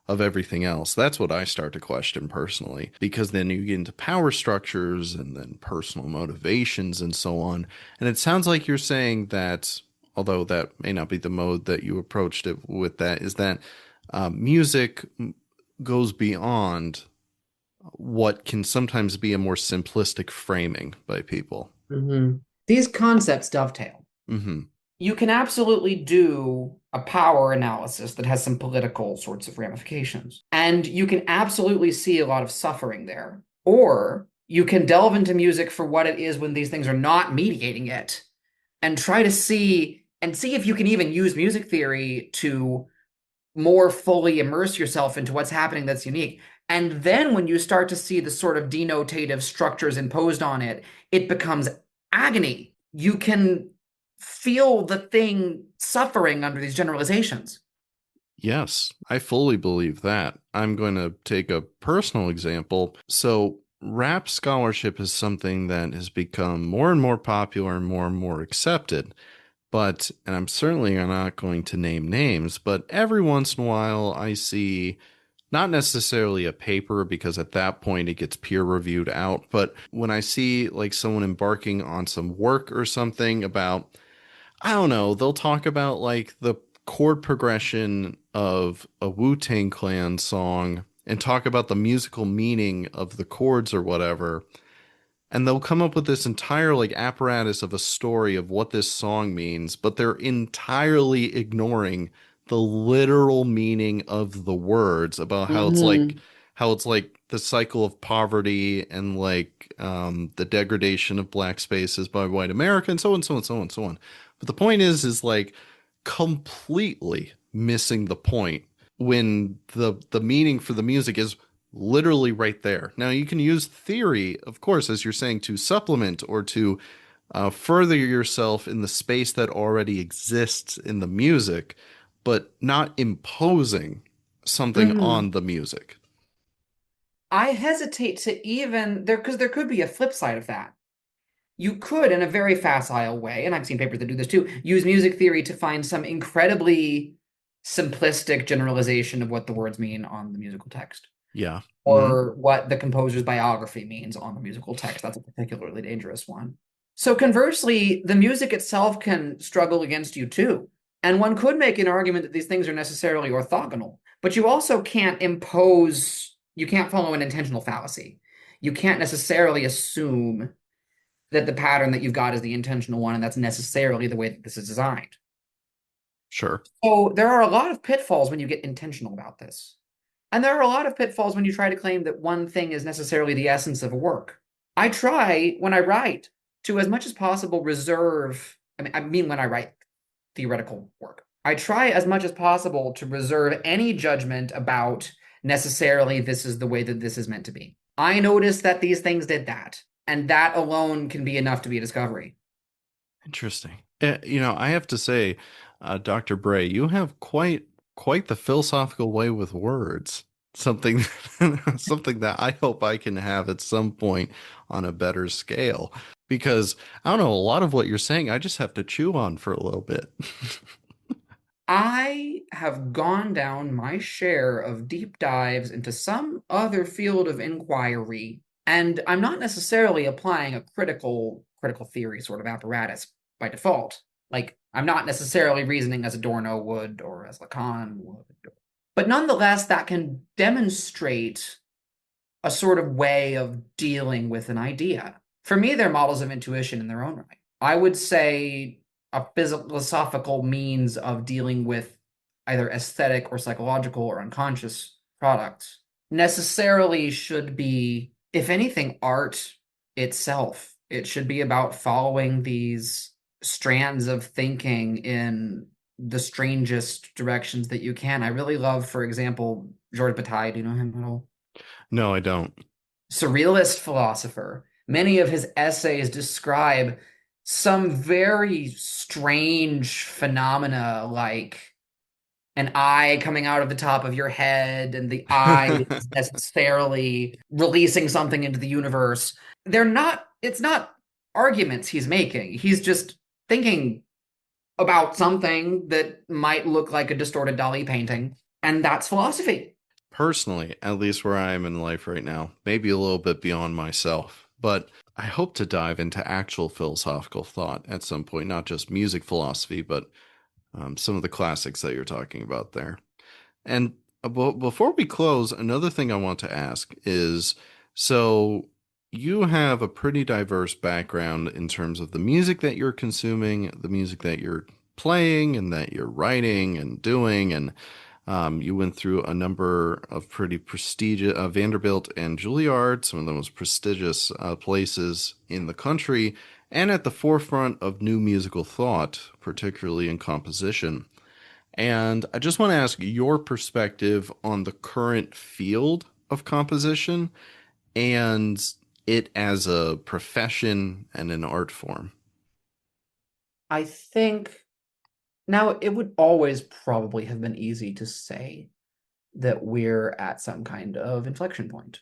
of everything else. That's what I start to question personally, because then you get into power structures and then personal motivations and so on. And it sounds like you're saying that, although that may not be the mode that you approached it with, that is that music goes beyond what can sometimes be a more simplistic framing by people. Mhm. These concepts dovetail. Hmm. You can absolutely do a power analysis that has some political sorts of ramifications. And you can absolutely see a lot of suffering there. Or you can delve into music for what it is when these things are not mediating it and try to see if you can even use music theory to more fully immerse yourself into what's happening that's unique. And then when you start to see the sort of denotative structures imposed on it, it becomes agony. You can feel the thing suffering under these generalizations. Yes, I fully believe that. I'm going to take a personal example. So, rap scholarship is something that has become more and more popular and more accepted. But, and I'm certainly not going to name names, but every once in a while I see not necessarily a paper because at that point it gets peer reviewed out, but when I see like someone embarking on some work or something about I don't know. They'll talk about like the chord progression of a Wu-Tang Clan song and talk about the musical meaning of the chords or whatever. And they'll come up with this entire like apparatus of a story of what this song means, but they're entirely ignoring the literal meaning of the words about Mm-hmm. how it's like the cycle of poverty and like the degradation of black spaces by white America and so on, so on, so on, so on. But the point is like completely missing the point when the meaning for the music is literally right there. Now you can use theory, of course, as you're saying, to supplement or to further yourself in the space that already exists in the music, but not imposing something Mm-hmm. on the music. I hesitate to even there because there could be a flip side of that. You could, in a very facile way, and I've seen papers that do this too, use music theory to find some incredibly simplistic generalization of what the words mean on the musical text, Yeah. Hmm. or what the composer's biography means on the musical text. That's a particularly dangerous one. So conversely, the music itself can struggle against you too. And one could make an argument that these things are necessarily orthogonal, but you also can't impose, you can't follow an intentional fallacy. You can't necessarily assume that the pattern that you've got is the intentional one, and that's necessarily the way that this is designed. Sure. So there are a lot of pitfalls when you get intentional about this. And there are a lot of pitfalls when you try to claim that one thing is necessarily the essence of a work. I try, when I write, to as much as possible reserve, I mean when I write theoretical work, I try as much as possible to reserve any judgment about necessarily this is the way that this is meant to be. I noticed that these things did that, and that alone can be enough to be a discovery. Interesting. I have to say, Dr. Bray, you have quite the philosophical way with words. Something something that I hope I can have at some point on a better scale. Because I don't know, a lot of what you're saying, I just have to chew on for a little bit. I have gone down my share of deep dives into some other field of inquiry, and I'm not necessarily applying a critical theory sort of apparatus by default. Like, I'm not necessarily reasoning as Adorno would or as Lacan would. But nonetheless, that can demonstrate a sort of way of dealing with an idea. For me, they're models of intuition in their own right. I would say a philosophical means of dealing with either aesthetic or psychological or unconscious products necessarily should be, if anything, art itself. It should be about following these strands of thinking in the strangest directions that you can. I really love, for example, Georges Bataille. Do you know him at all? No, I don't. Surrealist philosopher. Many of his essays describe some very strange phenomena like an eye coming out of the top of your head and the eye is necessarily releasing something into the universe. It's not arguments he's making. He's just thinking about something that might look like a distorted Dali painting. And that's philosophy. Personally, at least where I am in life right now, maybe a little bit beyond myself, but I hope to dive into actual philosophical thought at some point, not just music philosophy, but some of the classics that you're talking about there. And before we close, another thing I want to ask is so you have a pretty diverse background in terms of the music that you're consuming, the music that you're playing, and that you're writing and doing. And you went through a number of pretty prestigious Vanderbilt and Juilliard, some of the most prestigious places in the country, and at the forefront of new musical thought, particularly in composition. And I just want to ask your perspective on the current field of composition and it as a profession and an art form. I think now it would always probably have been easy to say that we're at some kind of inflection point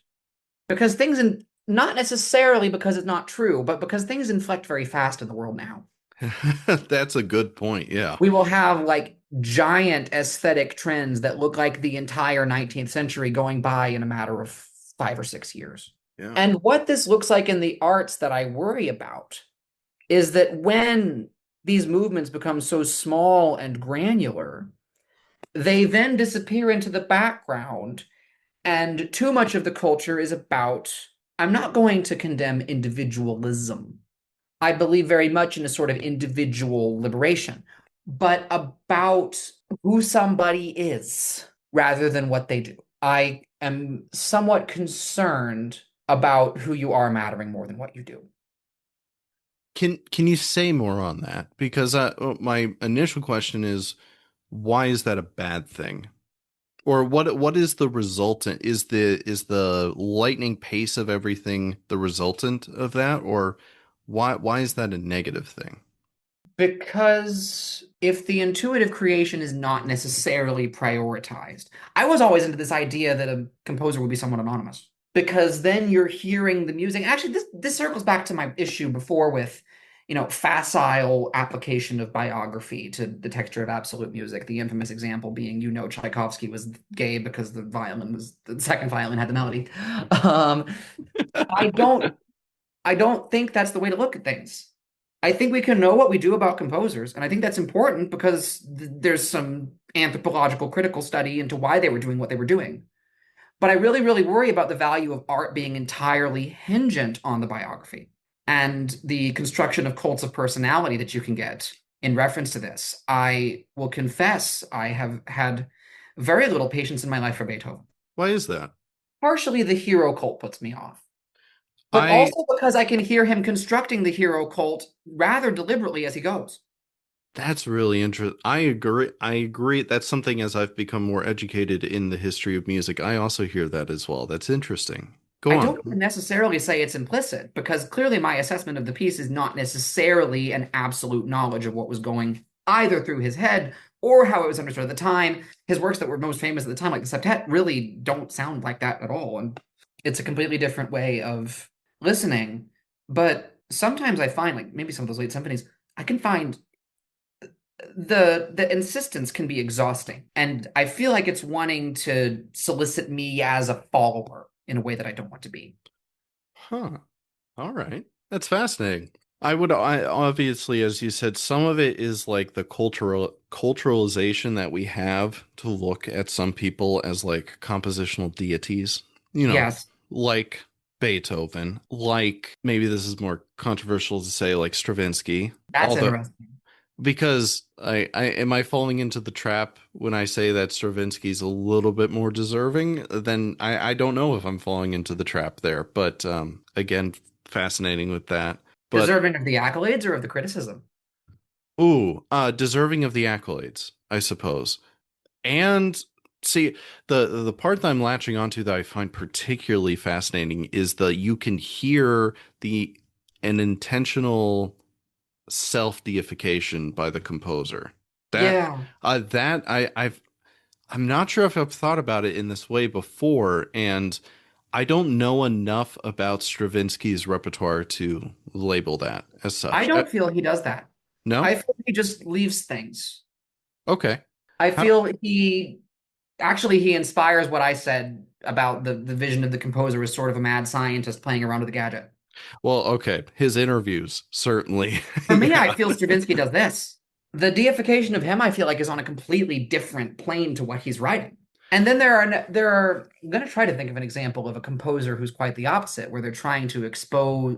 because not necessarily because it's not true, but because things inflect very fast in the world now. That's a good point. Yeah. We will have like giant aesthetic trends that look like the entire 19th century going by in a matter of 5 or 6 years. Yeah. And what this looks like in the arts that I worry about is that when these movements become so small and granular, they then disappear into the background, and too much of the culture is about, I'm not going to condemn individualism. I believe very much in a sort of individual liberation, but about who somebody is rather than what they do. I am somewhat concerned about who you are mattering more than what you do. Can you say more on that? Because my initial question is, why is that a bad thing? Or what is the resultant? Is the lightning pace of everything the resultant of that, or why is that a negative thing? Because if the intuitive creation is not necessarily prioritized, I was always into this idea that a composer would be somewhat anonymous. because then you're hearing the music. Actually, this circles back to my issue before with, facile application of biography to the texture of absolute music. The infamous example being, Tchaikovsky was gay because the second violin had the melody. Um, I don't I don't think that's the way to look at things. I think we can know what we do about composers, and I think that's important because there's some anthropological critical study into why they were doing what they were doing. But I really, really worry about the value of art being entirely hingent on the biography and the construction of cults of personality that you can get in reference to this. I will confess I have had very little patience in my life for Beethoven. Why is that? Partially the hero cult puts me off, but I also because I can hear him constructing the hero cult rather deliberately as he goes. That's really interesting. I agree. I agree. That's something as I've become more educated in the history of music, I also hear that as well. That's interesting. Go I on. don't even necessarily say it's implicit because clearly my assessment of the piece is not necessarily an absolute knowledge of what was going either through his head or how it was understood at the time. His works that were most famous at the time, like the septet, really don't sound like that at all. And it's a completely different way of listening. But sometimes I find, like maybe some of those late symphonies, I can find the insistence can be exhausting. And I feel like it's wanting to solicit me as a follower in a way that I don't want to be. Huh. All right. That's fascinating. I obviously, as you said, some of it is like the culturalization that we have to look at some people as like compositional deities, you know, Yes, like Beethoven, like maybe this is more controversial to say like Stravinsky, that's although interesting. because I am I falling into the trap when I say that Stravinsky's a little bit more deserving, then I don't know if I'm falling into the trap there, but again, fascinating with that. But Deserving of the accolades or of the criticism? ooh, deserving of the accolades, I suppose. And see, the part that I'm latching onto that I find particularly fascinating is that you can hear the an intentional self-deification by the composer. That Yeah. I'm not sure if I've thought about it in this way before, and I don't know enough about Stravinsky's repertoire to label that as I such. don't feel he does that. No? I feel he just leaves things. Okay. I How, feel he inspires what I said about the vision of the composer as sort of a mad scientist playing around with a gadget. well, okay. His interviews, certainly. For me, I Yeah. feel Stravinsky does this. The deification of him, I feel like, is on a completely different plane to what he's writing. And then I'm going to try to think of an example of a composer who's quite the opposite, where they're trying to impose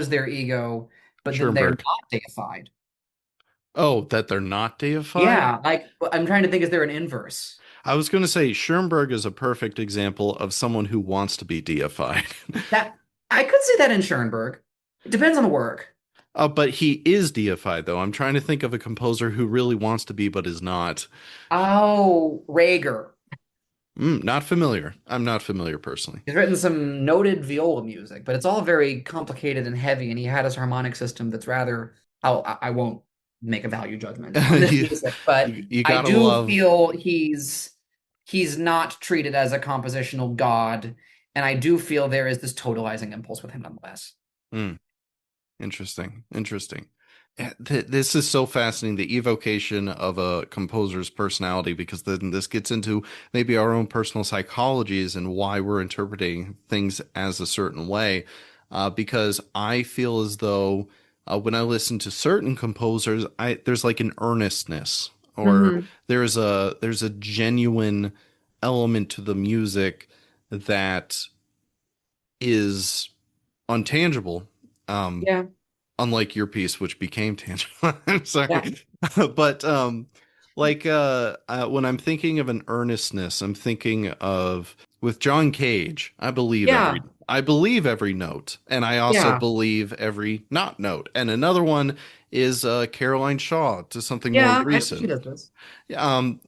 their ego, but then they're Schoenberg. not deified. Oh, that they're not deified? Yeah, like I'm trying to think, is there an inverse? I was going to say Schoenberg is a perfect example of someone who wants to be deified. That I could see that in Schoenberg. It depends on the work. But he is deified, though. I'm trying to think of a composer who really wants to be but is not. Oh, Rager. Not familiar. I'm not familiar personally. He's written some noted viola music, but it's all very complicated and heavy, and he had his harmonic system that's rather. I won't make a value judgment on this you, music, but you I gotta do love. feel he's not treated as a compositional god, and I do feel there is this totalizing impulse with him nonetheless. Mm, interesting. Interesting. This is so fascinating, the evocation of a composer's personality, because then this gets into maybe our own personal psychologies and why we're interpreting things as a certain way. Because I feel as though when I listen to certain composers, there's like an earnestness, or Hmm. there's a genuine element to the music that is untangible. Um, Yeah, Unlike your piece, which became tangible. I'm yeah, sorry, but when I'm thinking of an earnestness, I'm thinking of with John Cage. yeah, I believe every note, and I also yeah, believe every not note. And another one is Caroline Shaw to something more yeah. She recent, does this.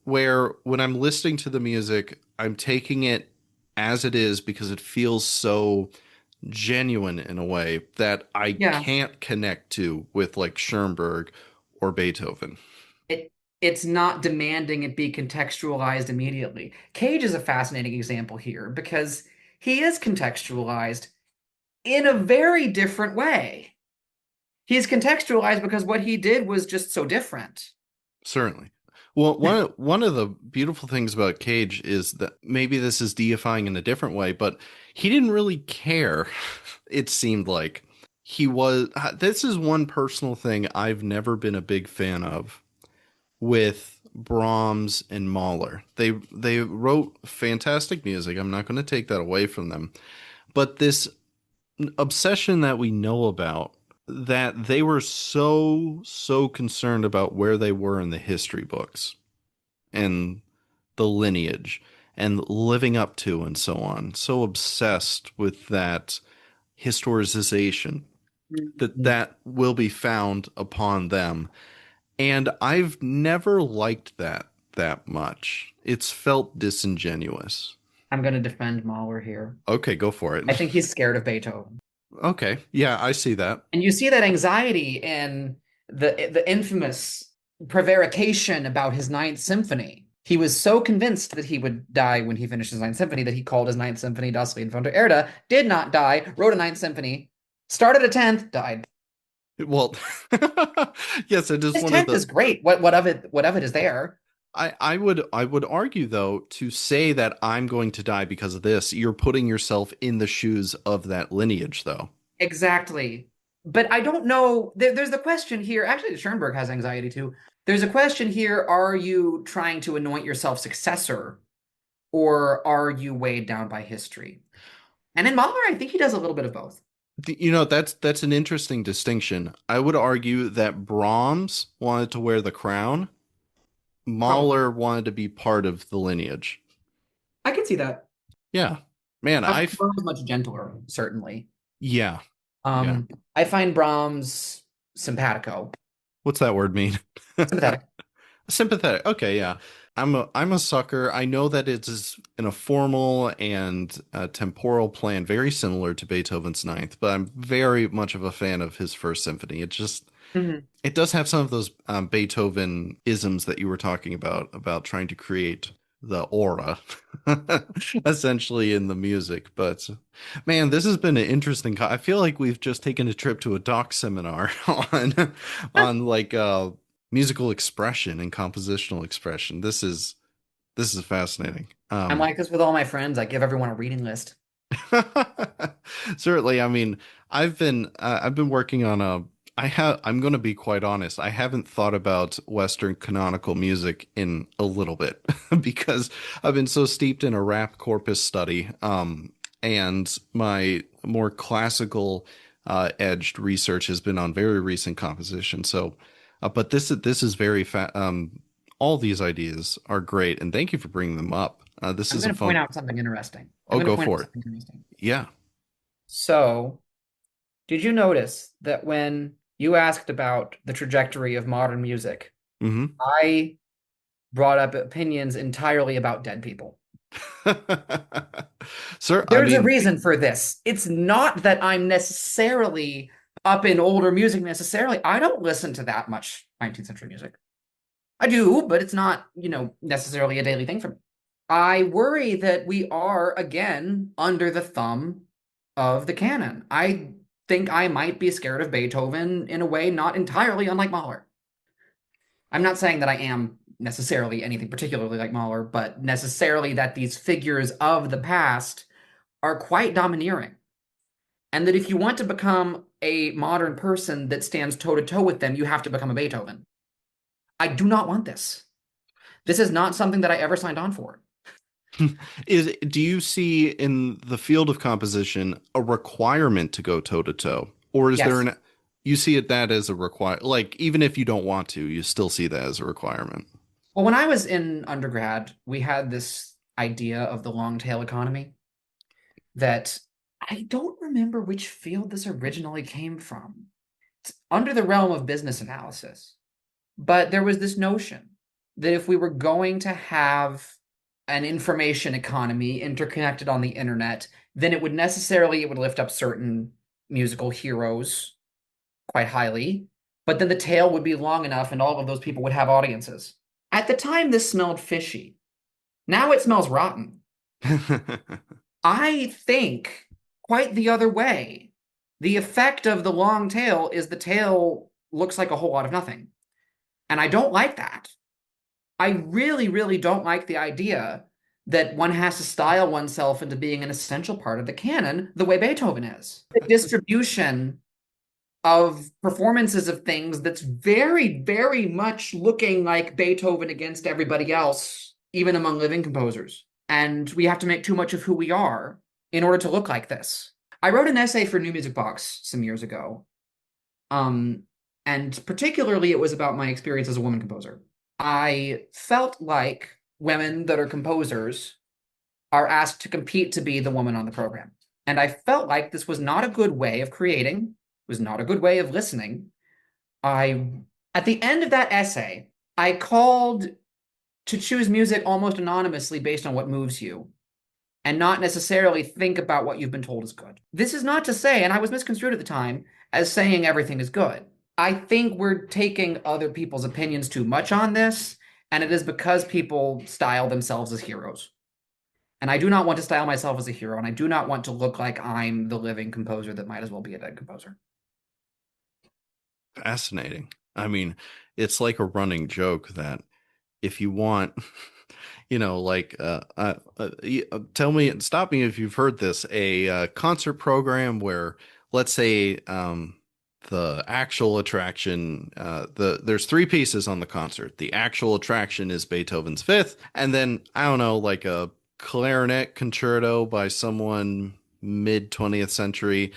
where when I'm listening to the music, I'm taking it as it is because it feels so genuine in a way that I Yeah. can't connect to with like Schoenberg or Beethoven. it's not demanding it be contextualized immediately. Cage is a fascinating example here because he is contextualized in a very different way. He's contextualized because what he did was just so different. Certainly. Well, one of the beautiful things about Cage is that maybe this is deifying in a different way, but he didn't really care. It seemed like he was. This is one personal thing I've never been a big fan of with Brahms and Mahler. They wrote fantastic music. I'm not going to take that away from them, but this obsession that we know about, that they were so concerned about where they were in the history books and the lineage and living up to and so on, so obsessed with that historicization that Mhm. that will be found upon them. And I've never liked that much. It's felt disingenuous. I'm going to defend Mahler here. Okay, go for it. I think he's scared of Beethoven. Okay, yeah, I see that. And you see that anxiety in the infamous prevarication about his Ninth Symphony. He was so convinced that he would die when he finished his Ninth Symphony that he called his Ninth Symphony Das Lied von der Erde, did not die, wrote a Ninth Symphony, started a tenth, died. Well, yes, it is His one of tenth the. is great. What of it is there? I would argue though, to say that I'm going to die because of this, you're putting yourself in the shoes of that lineage though. Exactly. But I don't know. There's the question here. Actually, Schoenberg has anxiety too. There's a question here. Are you trying to anoint yourself successor, or are you weighed down by history? And in Mahler, I think he does a little bit of both. That's an interesting distinction. I would argue that Brahms wanted to wear the crown. Probably. Mahler wanted to be part of the lineage. I can see that. Yeah. Man, I find I Brahms much gentler, certainly. yeah. Yeah. Um, I find Brahms simpatico. What's that word mean? Sympathetic. Sympathetic. Okay, yeah. I'm a sucker. I know that it is in a formal and temporal plan very similar to Beethoven's Ninth, but I'm very much of a fan of his First Symphony. Mhm. It does have some of those Beethoven isms that you were talking about trying to create the aura, essentially in the music. But man, this has been an interesting. I feel like we've just taken a trip to a doc seminar on like musical expression and compositional expression. This is fascinating. I'm like this with all my friends. I give everyone a reading list. Certainly, I mean, I've been working on a I'm going to be quite honest. I haven't thought about Western canonical music in a little bit because I've been so steeped in a rap corpus study, and my more classical edged research has been on very recent composition. So, but this is very all these ideas are great, and thank you for bringing them up. This I'm is a going to point fun. out something interesting. I'm Oh, going to go point out for it. something interesting. Yeah. So, did you notice that when you asked about the trajectory of modern music, Hmm. I brought up opinions entirely about dead people? Sir, I There's a mean, reason for this. It's not that I'm necessarily up in older music necessarily. I don't listen to that much 19th century music. I do, but it's not, necessarily a daily thing for me. I worry that we are again under the thumb of the canon. I think I might be scared of Beethoven in a way not entirely unlike Mahler. I'm not saying that I am necessarily anything particularly like Mahler, but necessarily that these figures of the past are quite domineering. And that if you want to become a modern person that stands toe to toe with them, you have to become a Beethoven. I do not want this. This is not something that I ever signed on for. do you see in the field of composition a requirement to go toe to toe, or is there Yes. an you see it that as a require like even if you don't want to, you still see that as a requirement? Well, when I was in undergrad, we had this idea of the long tail economy that I don't remember which field this originally came from. It's under the realm of business analysis. But there was this notion that if we were going to have an information economy interconnected on the internet, then it would lift up certain musical heroes quite highly, but then the tail would be long enough and all of those people would have audiences. At the time, this smelled fishy. Now it smells rotten. I think quite the other way. The effect of the long tail is the tail looks like a whole lot of nothing. And I don't like that. I really, really don't like the idea that one has to style oneself into being an essential part of the canon the way Beethoven is. The distribution of performances of things that's very, very much looking like Beethoven against everybody else, even among living composers. And we have to make too much of who we are in order to look like this. I wrote an essay for New Music Box some years ago. And particularly it was about my experience as a woman composer. I felt like women that are composers are asked to compete to be the woman on the program. And I felt like this was not a good way of creating, was not a good way of listening. At the end of that essay, I called to choose music almost anonymously based on what moves you and not necessarily think about what you've been told is good. This is not to say, and I was misconstrued at the time, as saying everything is good. I think we're taking other people's opinions too much on this, and it is because people style themselves as heroes. And I do not want to style myself as a hero, and I do not want to look like I'm the living composer that might as well be a dead composer. Fascinating. I mean, it's like a running joke that if you want, stop me if you've heard this, a concert program where, let's say, the actual attraction, there's three pieces on the concert. The actual attraction is Beethoven's Fifth, and then, I don't know, like a clarinet concerto by someone mid 20th century,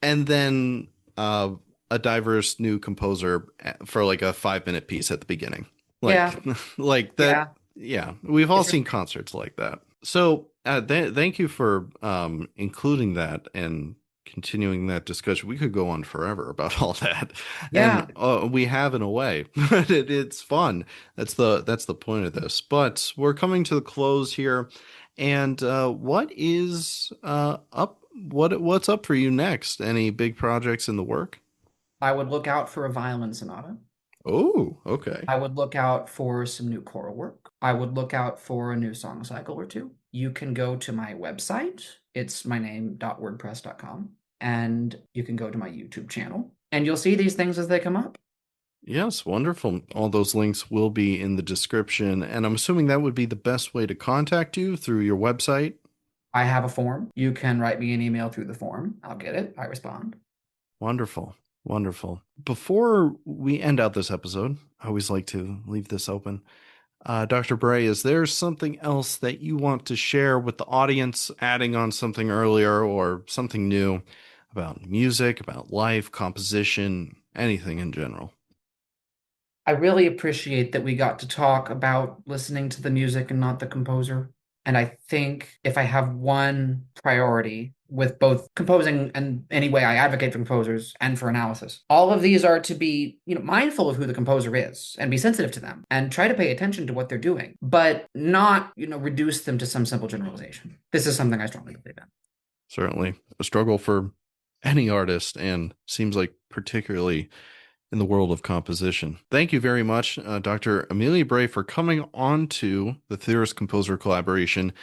and then a diverse new composer for like a 5-minute piece at the beginning. Like that. Yeah. We've all seen concerts like that. So thank you for including that and continuing that discussion. We could go on forever about all that. Yeah. And we have in a way, but it's fun. That's the point of this. But we're coming to the close here. And what is up? What's up for you next? Any big projects in the work? I would look out for a violin sonata. Oh, okay. I would look out for some new choral work. I would look out for a new song cycle or two. You can go to my website. It's my name.wordpress.com. And you can go to my YouTube channel. And you'll see these things as they come up. Yes, wonderful. All those links will be in the description. And I'm assuming that would be the best way to contact you, through your website. I have a form. You can write me an email through the form. I'll get it. I respond. Wonderful. Wonderful. Before we end out this episode, I always like to leave this open. Dr. Brey, is there something else that you want to share with the audience, adding on something earlier or something new about music, about life, composition, anything in general? I really appreciate that we got to talk about listening to the music and not the composer. And I think if I have one priority with both composing and any way I advocate for composers and for analysis, all of these are to be, mindful of who the composer is and be sensitive to them and try to pay attention to what they're doing, but not, reduce them to some simple generalization. This is something I strongly believe in. Certainly a struggle for any artist, and seems like particularly in the world of composition. Thank you very much, Dr. Amelia Brey, for coming on to the Theorist Composer Collaboration,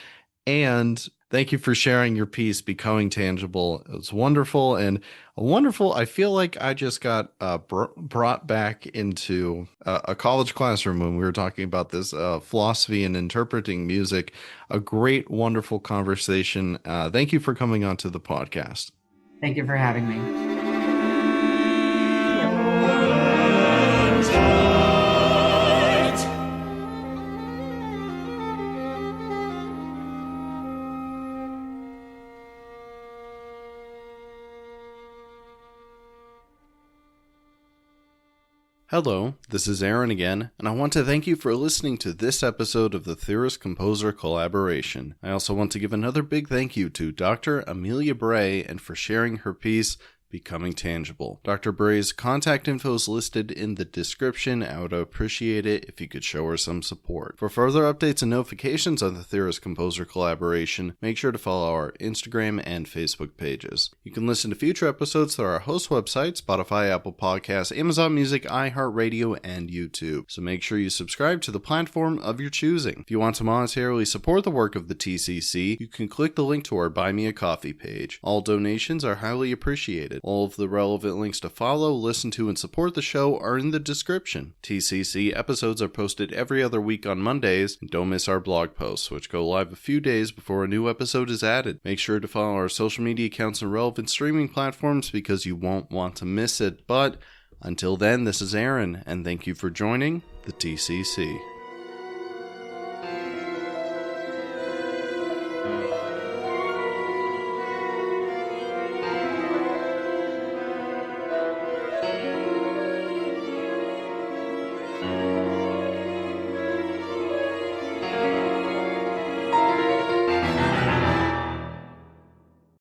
and thank you for sharing your piece, Becoming Tangible. It was wonderful, and I feel like I just got brought back into a college classroom when we were talking about this philosophy and interpreting music. A great, wonderful conversation. Thank you for coming on to the podcast. Thank you for having me. Hello, this is Aaron again, and I want to thank you for listening to this episode of the Theorist Composer Collaboration. I also want to give another big thank you to Dr. Amelia Brey and for sharing her piece, becoming tangible. Dr. Brey's contact info is listed in the description. I would appreciate it if you could show her some support. For further updates and notifications on the Theorist Composer Collaboration, make sure to follow our Instagram and Facebook pages. You can listen to future episodes through our host website, Spotify, Apple Podcasts, Amazon Music, iHeartRadio, and YouTube. So make sure you subscribe to the platform of your choosing. If you want to monetarily support the work of the TCC, you can click the link to our Buy Me a Coffee page. All donations are highly appreciated. All of the relevant links to follow, listen to, and support the show are in the description. TCC episodes are posted every other week on Mondays, and don't miss our blog posts, which go live a few days before a new episode is added. Make sure to follow our social media accounts and relevant streaming platforms because you won't want to miss it. But until then, this is Aaron, and thank you for joining the TCC.